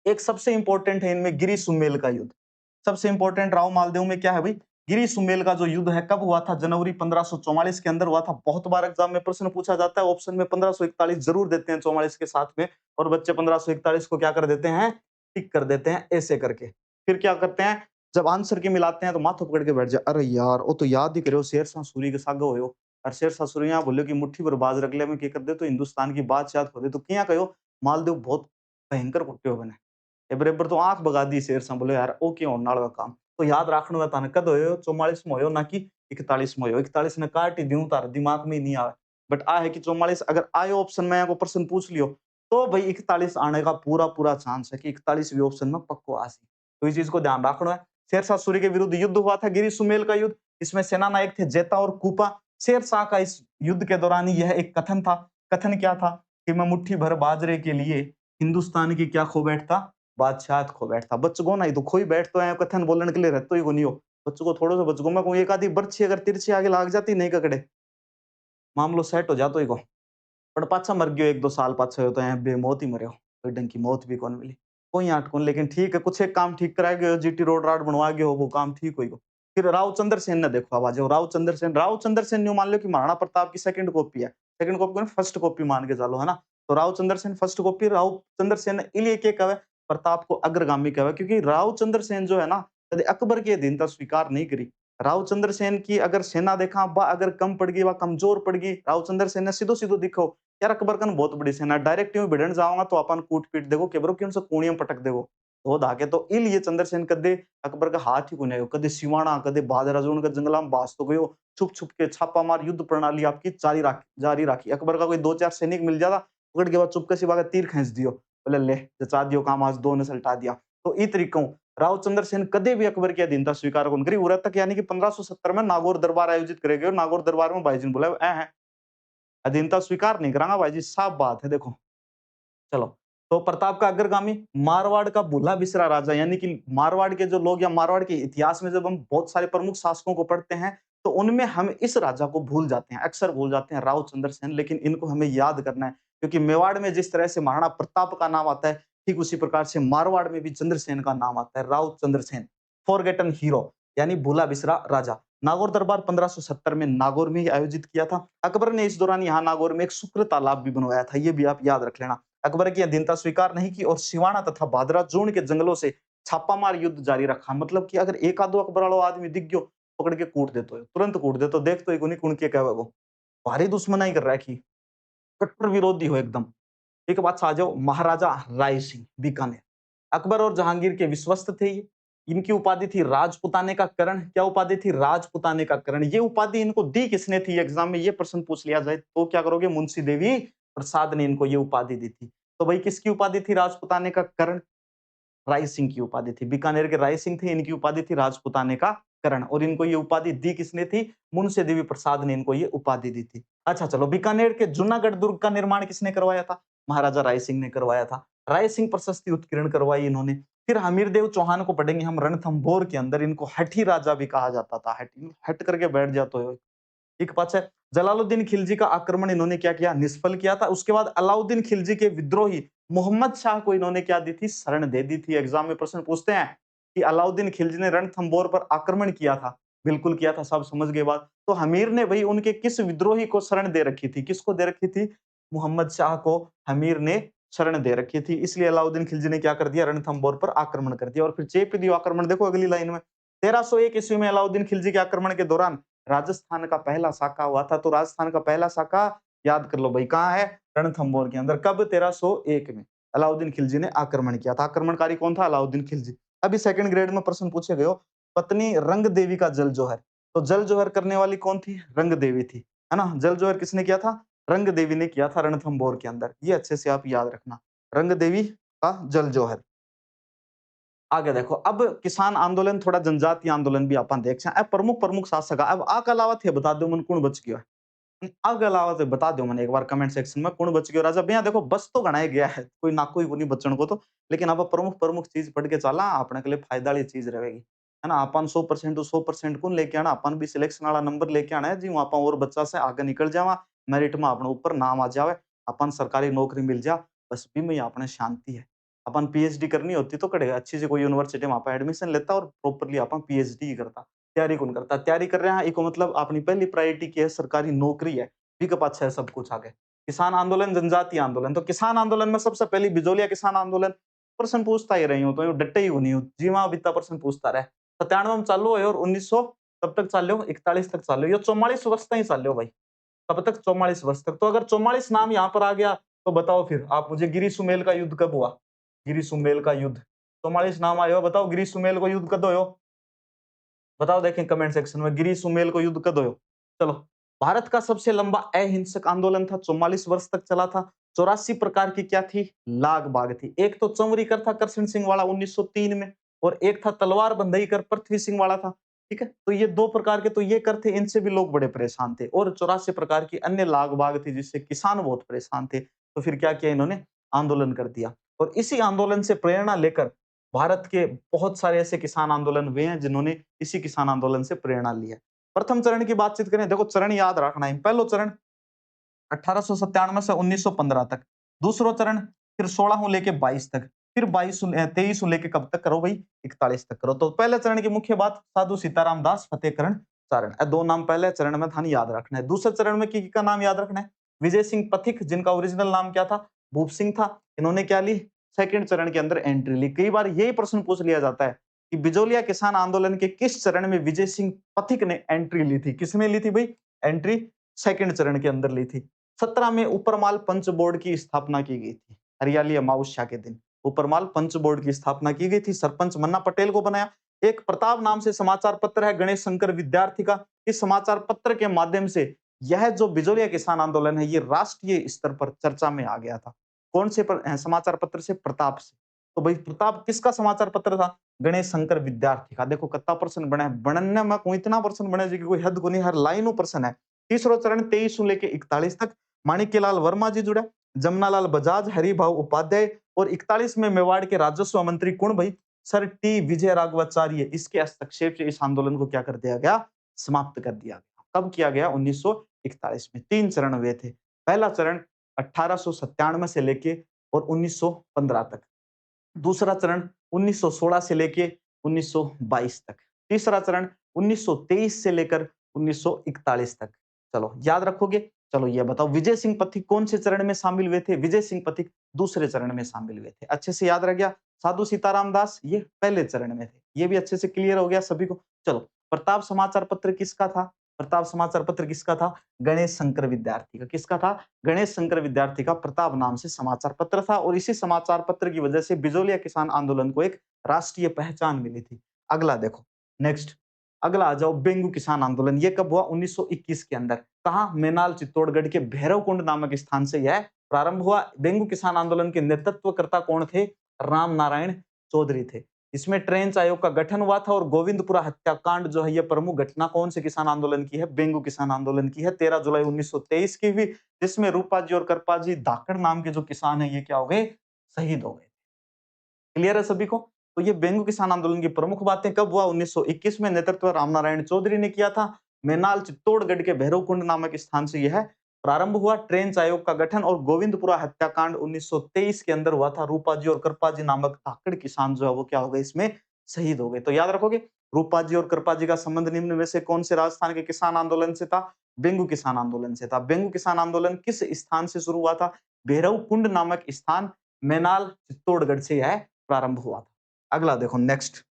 एक सबसे इंपॉर्टेंट है इनमें गिरी सुमेल का युद्ध। सबसे इंपॉर्टेंट राव मालदेव में क्या है भाई, गिरी सुमेल का जो युद्ध है, कब हुआ था, जनवरी 1544 के अंदर हुआ था। बहुत बार एग्जाम में प्रश्न पूछा जाता है, ऑप्शन में 1541 जरूर देते हैं 44 के साथ में, और बच्चे 1541 को क्या कर देते हैं, टिक कर देते हैं ऐसे करके। फिर क्या करते हैं, जब आंसर की मिलाते हैं तो माथो पकड़ के बैठ जाए, अरे यार वो तो याद ही करो, शेरशाह सूरी के सागे हो। और शेरशाह सूरी यहाँ बोले कि मुट्ठी पर बाज रख ले में क्या कर दे, तो हिंदुस्तान की बात याद हो दे, तो क्या कहो, मालदेव बहुत भयंकर कुट्टे हो बने। ए बराबर तो आंख बगा दी शेरशाह, बोले यार ओ क्यों होने वाला काम, तो याद रखने में ताने कद होयो 44 में होयो ना कि 41 में होयो। 41 ने काट ही दूं, तार दिमाग में ही नहीं आवे। बट आ है कि 44 अगर आयो ऑप्शन में को प्रश्न पूछ लियो तो भाई 41 आने का पूरा पूरा चांस है कि 41 भी ऑप्शन में पक्को आ सी। तो इस चीज को ध्यान रखना है। शेरशाह सूरी के विरुद्ध युद्ध हुआ था, गिरी सुमेल का युद्ध। इसमें सेना नायक थे जेता और कूपा। शेरशाह का इस युद्ध के दौरान यह एक कथन था। कथन क्या था कि मैं मुट्ठी भर बाजरे के लिए हिंदुस्तान की क्या खो बैठता, बादशाह खो बैठता। बच्चों को ना ही तो खोई बैठ तो है कथन बोलने के लिए रहते ही को नहीं हो। बच्चों को थोड़ा सा बच्चों में को एक आधी बर्छी अगर तिरछी आगे लाग जाती नहीं ककड़े, मामलो सेट हो जातो ही को। पर पाछा मर गयो 1-2 साल पाछा हो तो यहाँ बेमौत ही मरे हो, कोई ढंग की मौत भी कौन मिली, कोई आठ कौन। लेकिन ठीक है, कुछ एक काम ठीक करा गयो, जीटी रोड राड बनवा गयो, वो काम ठीक हुई गो। फिर राव चंद्र सेन ने देखो, आवाज राव चंद्र सेन न्यू मान लो कि महाराणा प्रताप की सेकंड कॉपी है। सेकंड कॉपी को फर्स्ट कॉपी मान के चलो, है ना। तो राव चंद्र सेन फर्स्ट कॉपी। राव चंद्र सेन ने इलिए के कहे प्रताप को अग्रगामी कहे, क्योंकि राव चंद्र सेन जो है ना, कभी अकबर की अधीनता स्वीकार नहीं करी। राव चंद्र सेन की अगर सेना देखा बा अगर कम पड़ गई व कमजोर पड़ गई, राव चंद्र सेन ने सीधो सीधो दिखो यार अकबर कन बहुत बड़ी सेना, डायरेक्ट यूं भिड़न जाऊंगा तो अपन कूट पीट देखो केबरो कि उनसे कूणियम पटक देखो तो धाके। तो इलिए चंद्रसेन कदे अकबर का हाथ ही कुने कदे सिवाना कदे बहादुर का जंगला में बास तो गयो, छुप छुप के छापा मार युद्ध प्रणाली आपकी जारी राखी। अकबर का कोई 2-4 सैनिक मिल जाता, पकड़ के बाद चुपके से तीर खींच दियो, बोले ले जचा दियो काम, आज 2 ने सलटा दिया। तो ई तरीकों राव चंद्रसेन कदे भी अकबर की अधीनता स्वीकार कौन करी उरा तक, यानी कि 1570 में नागौर दरबार आयोजित करे गए और नागौर दरबार में भाईजी ने बोला है अधीनता स्वीकार नहीं करांगा भाईजी, साफ बात है। देखो चलो, तो प्रताप का अग्रगामी मारवाड़ का भूला बिसरा राजा, यानी कि मारवाड़ के जो लोग या मारवाड़ के इतिहास में जब हम बहुत सारे प्रमुख शासकों को पढ़ते हैं तो उनमें हम इस राजा को भूल जाते हैं, अक्सर भूल जाते हैं राव चंद्रसेन, लेकिन इनको हमें याद करना है क्योंकि मेवाड़ में जिस तरह से महाराणा प्रताप का नाम आता है ठीक उसी प्रकार से मारवाड़ में भी चंद्रसेन का नाम आता है, राव चंद्रसेन, फॉरगेटन हीरो, यानी भूला बिसरा राजा। नागौर दरबार 1570 में नागौर में ही आयोजित किया था। अकबर ने इस दौरान यहाँ नागौर में एक शुक्र तालाब भी बनवाया था, ये भी आप याद रख लेना। अकबर की अधीनता स्वीकार नहीं की और सिवाना तथा भादरा जोन के जंगलों से छापामार युद्ध जारी रखा, मतलब कि अगर एक आधो अकबर वालो आदमी दिख गयो पकड़ के कूट देते हो, तुरंत कूट देते हो, देख तो एक उन्हीं कुण के कहवे वो भारी दुश्मनाई कर रखी, कट्टर विरोधी हो एकदम। एक बात आ जाओ, महाराजा राय सिंह बीकानेर, अकबर और जहांगीर के विश्वस्त थे ये। इनकी उपाधि थी राजपुताने का करण। क्या उपाधि थी? राजपुताने का करण। ये उपाधि इनको दी किसने थी? एग्जाम में ये प्रश्न पूछ लिया जाए तो क्या करोगे? मुंशी देवी प्रसाद ने इनको ये उपाधि दी थी। तो भाई किसकी उपाधि थी राजपुताने का करण? राय सिंह की उपाधि थी। बीकानेर के राय सिंह थे, इनकी उपाधि थी राजपुताने का करण और इनको ये उपाधि दी किसने थी? मुंशी देवी प्रसाद ने इनको ये उपाधि दी थी। अच्छा चलो, बीकानेर के जूनागढ़ दुर्ग का निर्माण किसने करवाया था? महाराजा राय सिंह ने करवाया था। राय सिंह प्रशस्ति उत्कीर्ण करवाई इन्होंने। फिर हमीरदेव चौहान को पढ़ेंगे हम रणथंभौर के अंदर, इनको हठी राजा भी कहा जाता था। हठी हट करके बैठ जाते हो। एक बात है, जलालुद्दीन खिलजी का आक्रमण इन्होंने क्या किया? निष्फल किया था। उसके बाद अलाउद्दीन खिलजी के विद्रोही मोहम्मद शाह को इन्होंने क्या दी थी? शरण दे दी थी। एग्जाम में प्रश्न पूछते हैं कि अलाउद्दीन खिलजी ने रणथंभौर पर आक्रमण किया था। बिल्कुल किया था, सब समझ गए बात। तो हमीर ने भाई उनके किस विद्रोही को शरण दे रखी थी? किसको दे रखी थी? मोहम्मद शाह को हमीर ने शरण दे रखी थी। इसलिए अलाउद्दीन खिलजी ने क्या कर दिया? रणथंभौर पर आक्रमण कर दिया। और फिर चेप दियो आक्रमण, देखो अगली लाइन में 1301 ईस्वी में अलाउद्दीन खिलजी के आक्रमण के दौरान राजस्थान का पहला साका हुआ था। तो राजस्थान का पहला साका याद कर लो भाई, कहाँ है? रणथंभौर के अंदर। कब? 1301 में अलाउद्दीन खिलजी ने आक्रमण किया था। आक्रमणकारी कौन था? अलाउद्दीन खिलजी। अभी सेकंड ग्रेड में प्रश्न पूछे गए हो, पत्नी रंग देवी का जल जोहर। तो जल जोहर करने वाली कौन थी? रंग देवी थी, है ना। जल जोहर किसने किया था? रंग देवी ने किया था रणथंभौर के अंदर। ये अच्छे से आप याद रखना, रंग देवी का जल जोहर। आगे देखो, अब किसान आंदोलन थोड़ा जनजातीय आंदोलन भी अपन देख छा। प्रमुख प्रमुख शासक अब आक अलावा थे बता दो मन कौन बच गयो है? आग अलावा से बता दो मैंने एक बार कमेंट सेक्शन में कौन बच गयो राजा भैया। देखो बस तो गणाया गया है, कोई ना कोई नहीं बचन को तो, लेकिन अब प्रमुख प्रमुख चीज पढ़ के चला अपने के लिए फायदा वाली चीज रहेगी, है ना। अपन 100% तो 100% कौन लेके आना, अपन भी सिलेक्शन वाला नंबर लेके आना है जी। वहां पर और बच्चा से आगे निकल जावा, मेरिट में अपने ऊपर नाम आ जावे, अपन सरकारी नौकरी मिल जा, बस भी में अपने शांति है। अपन पीएचडी करनी होती तो कड़े अच्छी से कोई यूनिवर्सिटी में आप एडमिशन लेता और प्रॉपरली अपन पीएचडी ही करता। तैयारी कौन करता? तैयारी कर रहे हैं इको मतलब अपनी पहली प्रायोरिटी की है सरकारी नौकरी है, बी के पास है सब कुछ आगे। किसान आंदोलन, जनजातीय आंदोलन। तो किसान आंदोलन में सबसे पहली बिजोलिया किसान आंदोलन, प्रश्न पूछता ही रही हूँ तो डटे ही नहीं हूँ जी। वहां बीता प्रश्न पूछता रहे। 97 में चालू है और 1900 कब तक चालो? 41 तक चालो। ये 44 वर्ष तक ही चालो भाई। कब तक? 44 वर्ष तक। तो अगर 44 नाम यहाँ पर आ गया तो बताओ फिर आप मुझे, गिरी सुमेल का युद्ध कब हुआ? गिरी सुमेल का युद्ध 44 नाम आयो, बताओ गिरी सुमेल को युद्ध कब हुयो? बताओ देखें कमेंट सेक्शन में, गिरी सुमेल को युद्ध कब हुयो? चलो, भारत का सबसे लंबा अहिंसक आंदोलन था, 44 वर्ष तक चला था। 84 प्रकार की क्या थी? लाग बाग थी। एक तो चौमरी कर था करशन सिंह वाला 1903 में, और एक था तलवार बंधई कर पृथ्वी सिंह वाला था। ठीक है, तो ये दो प्रकार के तो ये कर थे, इनसे भी लोग बड़े परेशान थे। और 84 प्रकार की अन्य लाग बाग थी जिससे किसान बहुत परेशान थे। तो फिर क्या किया इन्होंने? आंदोलन कर दिया। और इसी आंदोलन से प्रेरणा लेकर भारत के बहुत सारे ऐसे किसान आंदोलन हुए हैं जिन्होंने इसी किसान आंदोलन से प्रेरणा ली है। प्रथम चरण की बातचीत करें, देखो चरण याद रखना है। पहलो चरण 1897 से 1915 तक, दूसरो चरण फिर 16 लेके 22 तक, फिर 23 लेके कब तक करो भाई? 41 तक करो। तो पहले चरण की मुख्य बात, साधु सीताराम दास फतेहकरण चारण, दो नाम पहले चरण में थानी याद रखना है। दूसरे चरण में की का नाम याद रखना है, विजय सिंह पथिक, जिनका ओरिजिनल नाम क्या था? भूप सिंह था। इन्होंने क्या ली? सेकंड चरण के अंदर एंट्री ली। कई बार यही प्रश्न पूछ लिया जाता है कि बिजोलिया किसान आंदोलन के किस चरण में विजय सिंह पथिक ने एंट्री ली थी? किसने ली थी भाई एंट्री? सेकंड चरण के अंदर ली थी। 17 में ऊपरमाल पंच बोर्ड की स्थापना की गई थी। हरियाली अमावस्या के दिन ऊपरमाल पंच बोर्ड की स्थापना की गई थी। सरपंच मन्ना पटेल को बनाया। एक प्रताप नाम से समाचार पत्र है गणेश शंकर विद्यार्थी का। इस समाचार पत्र के माध्यम से यह जो बिजोलिया किसान आंदोलन है ये राष्ट्रीय स्तर पर चर्चा में आ गया था। कौन से समाचार पत्र से? प्रताप से। तो भाई प्रताप किसका समाचार पत्र था? गणेश शंकर विद्यार्थी का। देखो कितना प्रश्न बना है, बनने में कोई इतना प्रश्न बने जी की कोई हद को नहीं, हर लाइन प्रश्न है। तीसरो चरण 23 से लेके 41 तक। माणिक्यलाल वर्मा जी जुड़े, जमनालाल बजाज, हरिभाऊ उपाध्याय और 41 में मेवाड़ के राजस्व मंत्री कौन भाई? सर टी विजय राघवाचार्य। इसके हस्तक्षेप से इस आंदोलन को क्या कर दिया गया? समाप्त कर दिया गया। कब किया गया? 1941 में। 3 चरण हुए थे। पहला चरण 1897 से लेके और 1915 तक। दूसरा चरण 1916 से लेके 1922 तक। तीसरा चरण 1923 से लेकर 1941 तक। चलो याद रखोगे? चलो ये बताओ विजय सिंह पथिक कौन से चरण में शामिल हुए थे? विजय सिंह पथिक दूसरे चरण में शामिल हुए थे। अच्छे से याद रह गया। साधु सीताराम दास ये पहले चरण में थे। ये भी अच्छे से क्लियर हो गया सभी को। चलो प्रताप समाचार पत्र किसका था? प्रताप समाचार पत्र किसका था? गणेश शंकर विद्यार्थी का। किसका था? गणेश शंकर विद्यार्थी का प्रताप नाम से समाचार पत्र था और इसी समाचार पत्र की वजह से बिजोलिया किसान आंदोलन को एक राष्ट्रीय पहचान मिली थी। अगला देखो नेक्स्ट, अगला आ जाओ बेंगू किसान आंदोलन। ये कब हुआ? 1921 के अंदर। कहा? मेनाल चित्तौड़गढ़ के भैरवकुंड नामक स्थान से यह प्रारंभ हुआ। बेंगू किसान आंदोलन के नेतृत्वकर्ता कौन थे? राम नारायण चौधरी थे। इसमें ट्रेंच आयोग का गठन हुआ था और गोविंदपुरा हत्याकांड जो है ये प्रमुख घटना कौन से किसान आंदोलन की है? बेंगू किसान आंदोलन की है। 13 जुलाई 1923 की हुई, जिसमें रूपाजी और करपाजी धाकड़ नाम के जो किसान है ये क्या हो गए? शहीद हो गए। क्लियर है सभी को? तो ये बेंगू किसान आंदोलन की प्रमुख बातें। कब हुआ? 1921 में। नेतृत्व रामनारायण चौधरी ने किया था। मेनाल चित्तौड़गढ़ के भैरवकुंड नामक स्थान से यह प्रारंभ हुआ। ट्रेंच आयोग का गठन और गोविंदपुरा हत्याकांड 1923 के अंदर हुआ था। रूपाजी और कृपाजी नामक धाकड़ किसान जो है वो क्या हो गए? इसमें शहीद हो गए। तो याद रखोगे रूपाजी और कृपाजी का संबंध निम्न में से कौन से राजस्थान के किसान आंदोलन से था? बेंगू किसान आंदोलन से था। बेंगू किसान आंदोलन किस स्थान से शुरू हुआ था? भैरवकुंड नामक स्थान, मेनाल चित्तौड़गढ़ से यह प्रारंभ हुआ था। अगला देखो नेक्स्ट,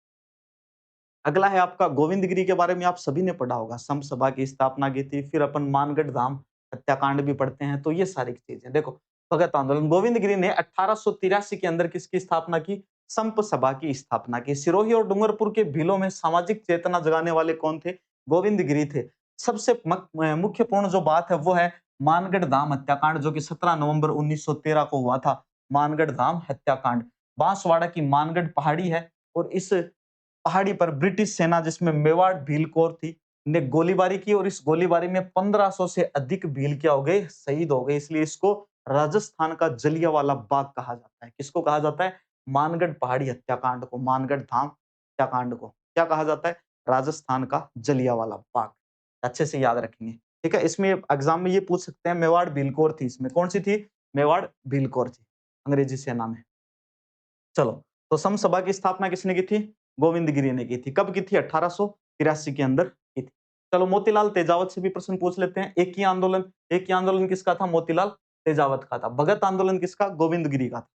अगला है आपका गोविंदगिरी के बारे में आप सभी ने पढ़ा होगा। सम सभा की स्थापना की थी, फिर अपन मानगढ़ धाम हत्याकांड भी पढ़ते हैं। तो ये सारी चीजें देखो, भगत आंदोलन गोविंदगिरी ने 1883 के अंदर किसकी स्थापना की? संप सभा की स्थापना की। सिरोही और डूंगरपुर के भीलों में सामाजिक चेतना जगाने वाले कौन थे? गोविंदगिरी थे। सबसे मुख्यपूर्ण जो बात है वो है मानगढ़ धाम हत्याकांड, जो कि 17 नवंबर 1913 को हुआ था। मानगढ़ धाम हत्याकांड बांसवाड़ा की मानगढ़ पहाड़ी है और इस पहाड़ी पर ब्रिटिश सेना जिसमें मेवाड़ भील कोर थी ने गोलीबारी की और इस गोलीबारी में 1500 से अधिक भील क्या हो गए? शहीद हो गए। इसलिए इसको राजस्थान का जलियांवाला बाग कहा जाता है। किसको कहा जाता है? मानगढ़ पहाड़ी हत्याकांड को, मानगढ़ धाम हत्याकांड को क्या कहा जाता है? राजस्थान का जलियांवाला बाग। अच्छे से याद रखेंगे। ठीक है, इसमें एग्जाम में ये पूछ सकते हैं मेवाड़ भील कोर थी। इसमें कौन सी थी? मेवाड़ भील कोर थी अंग्रेजी सेना में। चलो, तो सम सभा की स्थापना किसने की थी? गोविंदगिरी ने की थी। कब की थी? 1883 के अंदर की थी। चलो मोतीलाल तेजावत से भी प्रश्न पूछ लेते हैं। एक ही आंदोलन, एक ही आंदोलन किसका था? मोतीलाल तेजावत का था। भगत आंदोलन किसका? गोविंदगिरी का था।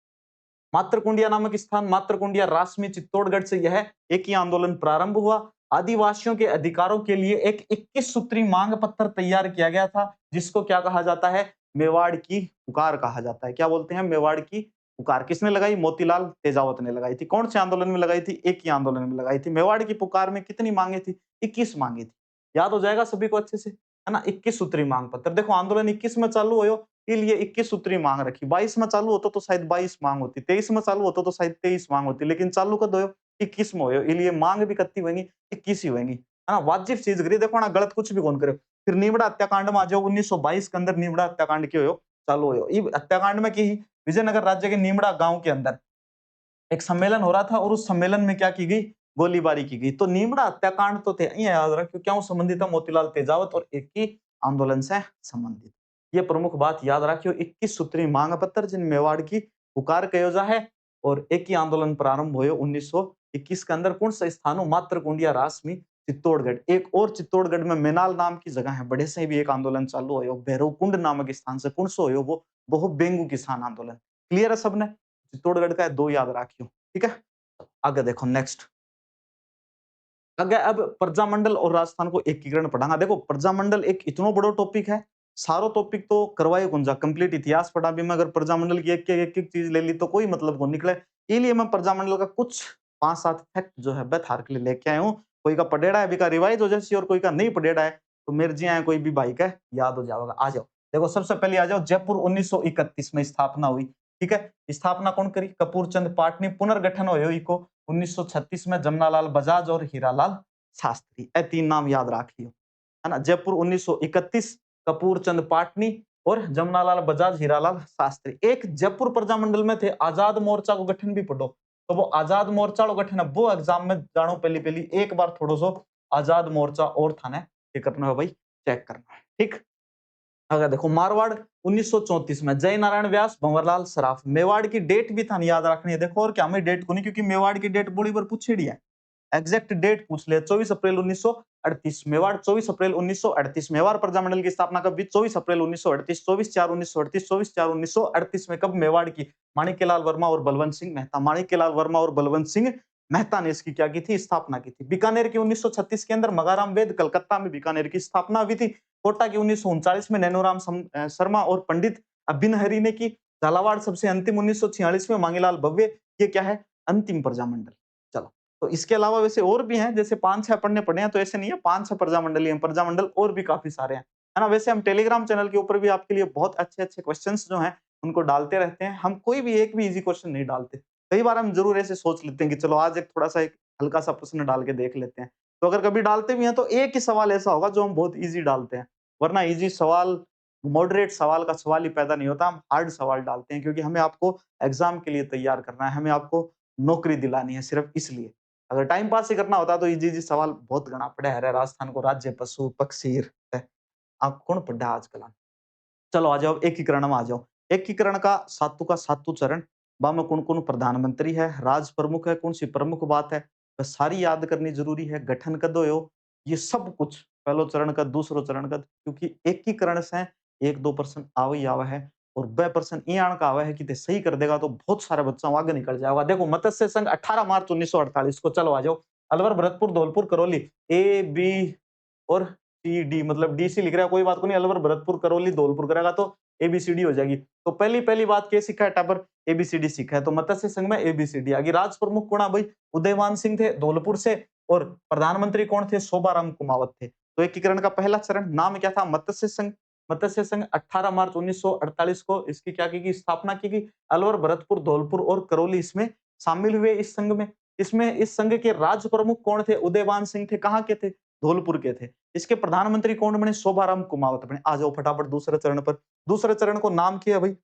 मात्रकुंडिया नामक स्थान, मात्रकुंडिया रासमी चित्तौड़गढ़ से यह एक ही आंदोलन प्रारंभ हुआ। आदिवासियों के अधिकारों के लिए एक 21 सूत्री मांग पत्र तैयार किया गया था, जिसको क्या कहा जाता है? मेवाड़ की पुकार कहा जाता है। क्या बोलते हैं? मेवाड़ की पुकार। किसने लगाई? मोतीलाल तेजावत ने लगाई थी। कौन से आंदोलन में लगाई थी? एक ही आंदोलन में लगाई थी। मेवाड़ की पुकार में कितनी मांगे थी? 21 मांगे थी। याद हो जाएगा सभी को अच्छे से, है ना? 21 सूत्री मांग पत्र। देखो आंदोलन 21 में चालू हो के लिए 21 सूत्री मांग रखी। 22 में चालू होता तो शायद 22 मांग होती, 23 में चालू होता तो शायद 23 मांग होती, लेकिन चालू कद हो 21 में हो, इसलिए मांग भी कत्ती होंगी 21 ही होंगी, है ना? वाजिब चीज करी। देखो ना, गलत कुछ भी कौन करे। फिर नीमड़ा हत्याकांड में आ जाओ। 1922 के अंदर नीमड़ा हत्याकांड क्यों हो चालू हो? हत्याकांड में की विजयनगर राज्य के नीमड़ा गांव के अंदर एक सम्मेलन हो रहा था और उस सम्मेलन में क्या की गई? गोलीबारी की गई। तो नीमड़ा हत्याकांड तो थे, ये याद रखियो। क्या संबंधित है? मोतीलाल तेजावत और एक ही आंदोलन से संबंधित। ये प्रमुख बात याद रखियो। 21 सूत्री मांग पत्र जिन मेवाड़ की पुकार कयोजा है और एक ही आंदोलन प्रारंभ हुए 1921 के अंदर। कौन सा स्थान हो? मात्रकुंडिया रासमी चित्तौड़गढ़। एक और चित्तौड़गढ़ में मेनाल नाम की जगह है, बड़े से भी एक आंदोलन चालू हो। भैरवकुंड नामक स्थान से कौन सो हो? वो बेंगू किसान आंदोलन। क्लियर है सबने? चित्तौड़गढ़ का है, 2 याद रखियो। ठीक है, आगे देखो नेक्स्ट। आगे अब प्रजामंडल और राजस्थान को एकीकरण पढ़ाना। देखो प्रजामंडल एक इतना बड़ा टॉपिक है, सारो टॉपिक तो करवाए कौन जा, कंप्लीट इतिहास पढ़ा भी मैं, अगर प्रजामंडल की एक चीज ले ली तो कोई मतलब को निकले। इसलिए मैं प्रजामंडल का कुछ 5-7 फैक्ट जो है बथार के लिए लेके आया हूँ। कोई का पढ़ेड़ा है, का रिवाइज हो जैसी, और कोई का नहीं पढ़ेड़ा है तो मेरे जी आए कोई भी भाई का याद हो जाएगा। आ जाओ, देखो सबसे पहले आ जाओ, जयपुर 1931 में स्थापना हुई। ठीक है। स्थापना कौन करी? कपूर चंद पाटनी। पुनर्गठन होयो इको 1936 में जमनालाल बजाज और हीरालाल शास्त्री। ए तीन नाम याद राख लियो, है ना। जयपुर 1931, कपूर चंद पाटनी और जमनालाल बजाज, हीरालाल शास्त्री। एक जयपुर प्रजामंडल में थे। आजाद मोर्चा को गठन भी पढ़ो, तो वो आजाद मोर्चा को गठन है वो एग्जाम में जानो पहली पहली एक बार थोड़ो सो आजाद मोर्चा और थाने ये करना है भाई, चेक करना है, ठीक। अगर देखो मारवाड़ 1934 में जय नारायण व्यास, भंवरलाल सराफ। मेवाड़ की डेट भी थाने याद रखनी है। देखो और क्या हमें डेट को नहीं, क्योंकि मेवाड़ की डेट बड़ी बार पूछेड़ी है। एग्जैक्ट डेट पूछ ले, 24 अप्रैल 1938 मेवाड़, 24 अप्रैल 1938 मेवाड़ प्रजामंडल की स्थापना कब हुई? 24 अप्रैल 1938, 24/4/1938, 24/4/1938 में कब मेवाड़ की? माणिक्यलाल वर्मा और बलवंत सिंह मेहता। माणिक्यलाल वर्मा और बलवंत सिंह मेहता ने इसकी क्या की थी? स्थापना की थी। बीकानेर की 1936 के अंदर मगाराम वेद, कलकत्ता में बीकानेर की स्थापना हुई थी। कोटा की 1939 में नैनोराम शर्मा और पंडित बिन हरि ने की। झालावाड़ सबसे अंतिम 1946 में मांगीलाल भव्य। ये क्या है? अंतिम प्रजामंडल। चलो, तो इसके अलावा वैसे और भी हैं, जैसे 5-6 पढ़ने पड़े हैं, तो ऐसे नहीं है 5-6 प्रजामंडल हैं, प्रजामंडल और भी काफी सारे हैं, है ना। वैसे हम टेलीग्राम चैनल के ऊपर भी आपके लिए बहुत अच्छे-अच्छे क्वेश्चंस जो हैं उनको डालते रहते हैं। हम कोई भी एक भी इजी क्वेश्चन नहीं डालते। कई बार हम जरूर ऐसे सोच लेते हैं कि चलो आज एक थोड़ा-सा एक हल्का-सा प्रश्न डाल के देख लेते हैं। तो अगर कभी डालते भी हैं तो एक ही सवाल ऐसा होगा जो हम बहुत ईज़ी डालते हैं। वरना ईज़ी सवाल, मॉडरेट सवाल का सवाल ही पैदा नहीं होता, हम हार्ड सवाल डालते हैं क्योंकि हमें आपको एग्ज़ाम के लिए तैयार करना है, हमें आपको नौकरी दिलानी है सिर्फ़ इसलिए। अगर टाइम पास ही करना होता तो ईज़ी-ईज़ी सवाल बहुत गणा पड़े है। राजस्थान को राज्य पशु पक्षी है। आप कौन पढ़ा आजकल? चलो आ जाओ एकीकरण में आ जाओ। एकीकरण का सातू चरण, बामे कौन-कौन प्रधानमंत्री है, राज प्रमुख है, कौन-सी प्रमुख बात है, वह सारी याद करनी जरूरी है। गठन कद होयो, ये सब कुछ पहलो चरण का, दूसरो चरण का, क्योंकि एकीकरण से 1-2 प्रश्न आवे ही आवे है और वह प्रश्न ई आण का आवे है कि ते सही कर देगा तो बहुत सारे बच्चों आगे निकल जाएगा। देखो मत्स्य संघ 18 मार्च 1948 को, चलो आ जाओ। अलवर, भरतपुर, धौलपुर, करौली, ए, बी और सी, डी, मतलब डी, सी लिख रहा है, कोई बात को नहीं। अलवर, भरतपुर, करौली, धौलपुर करेगा तो एबीसीडी हो जाएगी। तो पहली पहली बात क्या सीखा है टाबर? एबीसीडी सीखा है। तो मत्स्य संघ में एबीसीडी आ गई। राज प्रमुख कौन है भाई? उदयवान सिंह थे धौलपुर से, और प्रधानमंत्री कौन थे? शोभाराम कुमावत थे। तो एकीकरण का पहला चरण नाम क्या था? मत्स्य संघ। मत्स्य संघ 18 मार्च 1948 को इसकी क्या की गई? स्थापना की गई। अलवर, भरतपुर, धौलपुर और करौली इसमें शामिल हुए इस संघ में। इसमें इस संघ के राज प्रमुख कौन थे? उदयवान सिंह थे। कहाँ के थे? धौलपुर के थे। इसके प्रधानमंत्री कौन बने? शोभाराम कुमावत बने। आ जाओ फटाफट दूसरे चरण पर। दूसरे चरण को नाम क्या है भाई?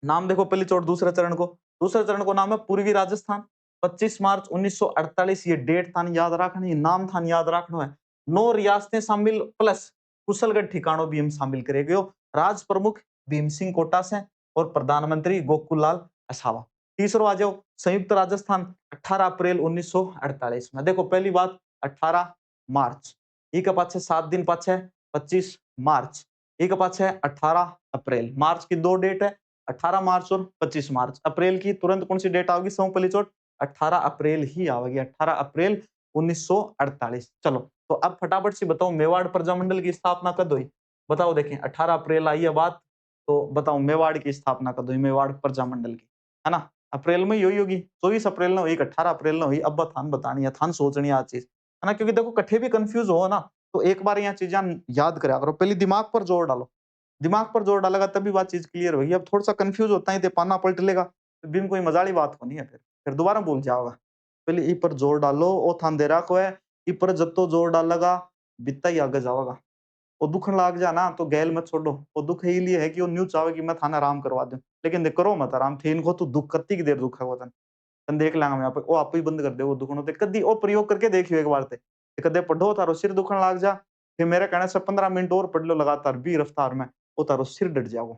नाम देखो पहली चोट दूसरे चरण को। दूसरे चरण को नाम है पूर्वी राजस्थान। 25 मार्च 1948 ये डेट थान याद रखनी, नाम थान याद रखना है। 9 रियासतें शामिल प्लस कुशलगढ़ ठिकानों भी हम शामिल करेंगे। राज प्रमुख भीम सिंह कोटा से और प्रधानमंत्री गोकुललाल असावा। तीसरो आ जाओ संयुक्त राजस्थान 18 अप्रैल 1948 में। देखो पहली बात 18 मार्च, एक पाछे 7 दिन पाछे 25 मार्च, एक पाछे 18 अप्रैल। मार्च की दो डेट है, 18 मार्च और 25 मार्च। अप्रैल की तुरंत कौन सी डेट आओगी? समपली चोट 18 अप्रैल ही आवेगी, 18 अप्रैल 1948। चलो तो अब फटाफट से बताओ मेवाड़ प्रजामंडल की स्थापना कब हुई? बताओ देखें, 18 अप्रैल आई है बात, तो बताओ मेवाड़ की स्थापना कब हुई? मेवाड़ प्रजामंडल की, है ना। अप्रैल में ही हुई होगी, 24 अप्रैल ने हुई, 18 अप्रैल ने हुई। अब थान बतानी है, थान सोचनी है आ चीज, है ना, क्योंकि देखो कट्ठे भी कंफ्यूज हो ना, तो एक बार यहाँ चीजें याद करा करो। पहले दिमाग पर जोर डालो, दिमाग पर जोर डालेगा तभी बात चीज क्लियर होगी। अब थोड़ा सा कंफ्यूज होता है तो पाना पलट लेगा, तो बिन कोई मजाली बात होनी है, फिर दोबारा भूल जाओगा। पहले ई पर जोर डालो, ओ थान दे रखो है, ई पर जत्तो जोर डालेगा बित्ता ही आगे जाओगा। वो दुखन लाग जाना तो गैल मत छोड़ो। वो दुख ही लिए है कि वो न्यू चाहे कि मैं थाना आराम करवा दूं, लेकिन देख करो मत आराम थे इनको, तो दुख कत्ती की देर दुख है वो तन तन देख लेंगा मैं वो आप ही बंद कर दे वो दुखन होते कदी। ओ प्रयोग करके देखियो एक बार ते कदे पढ़ो थारो सिर दुखन लाग जा, फिर मेरे कहने से 15 मिनट और पढ़ लो लगातार 20 रफ्तार में, वो तारो सिर डट जाओ।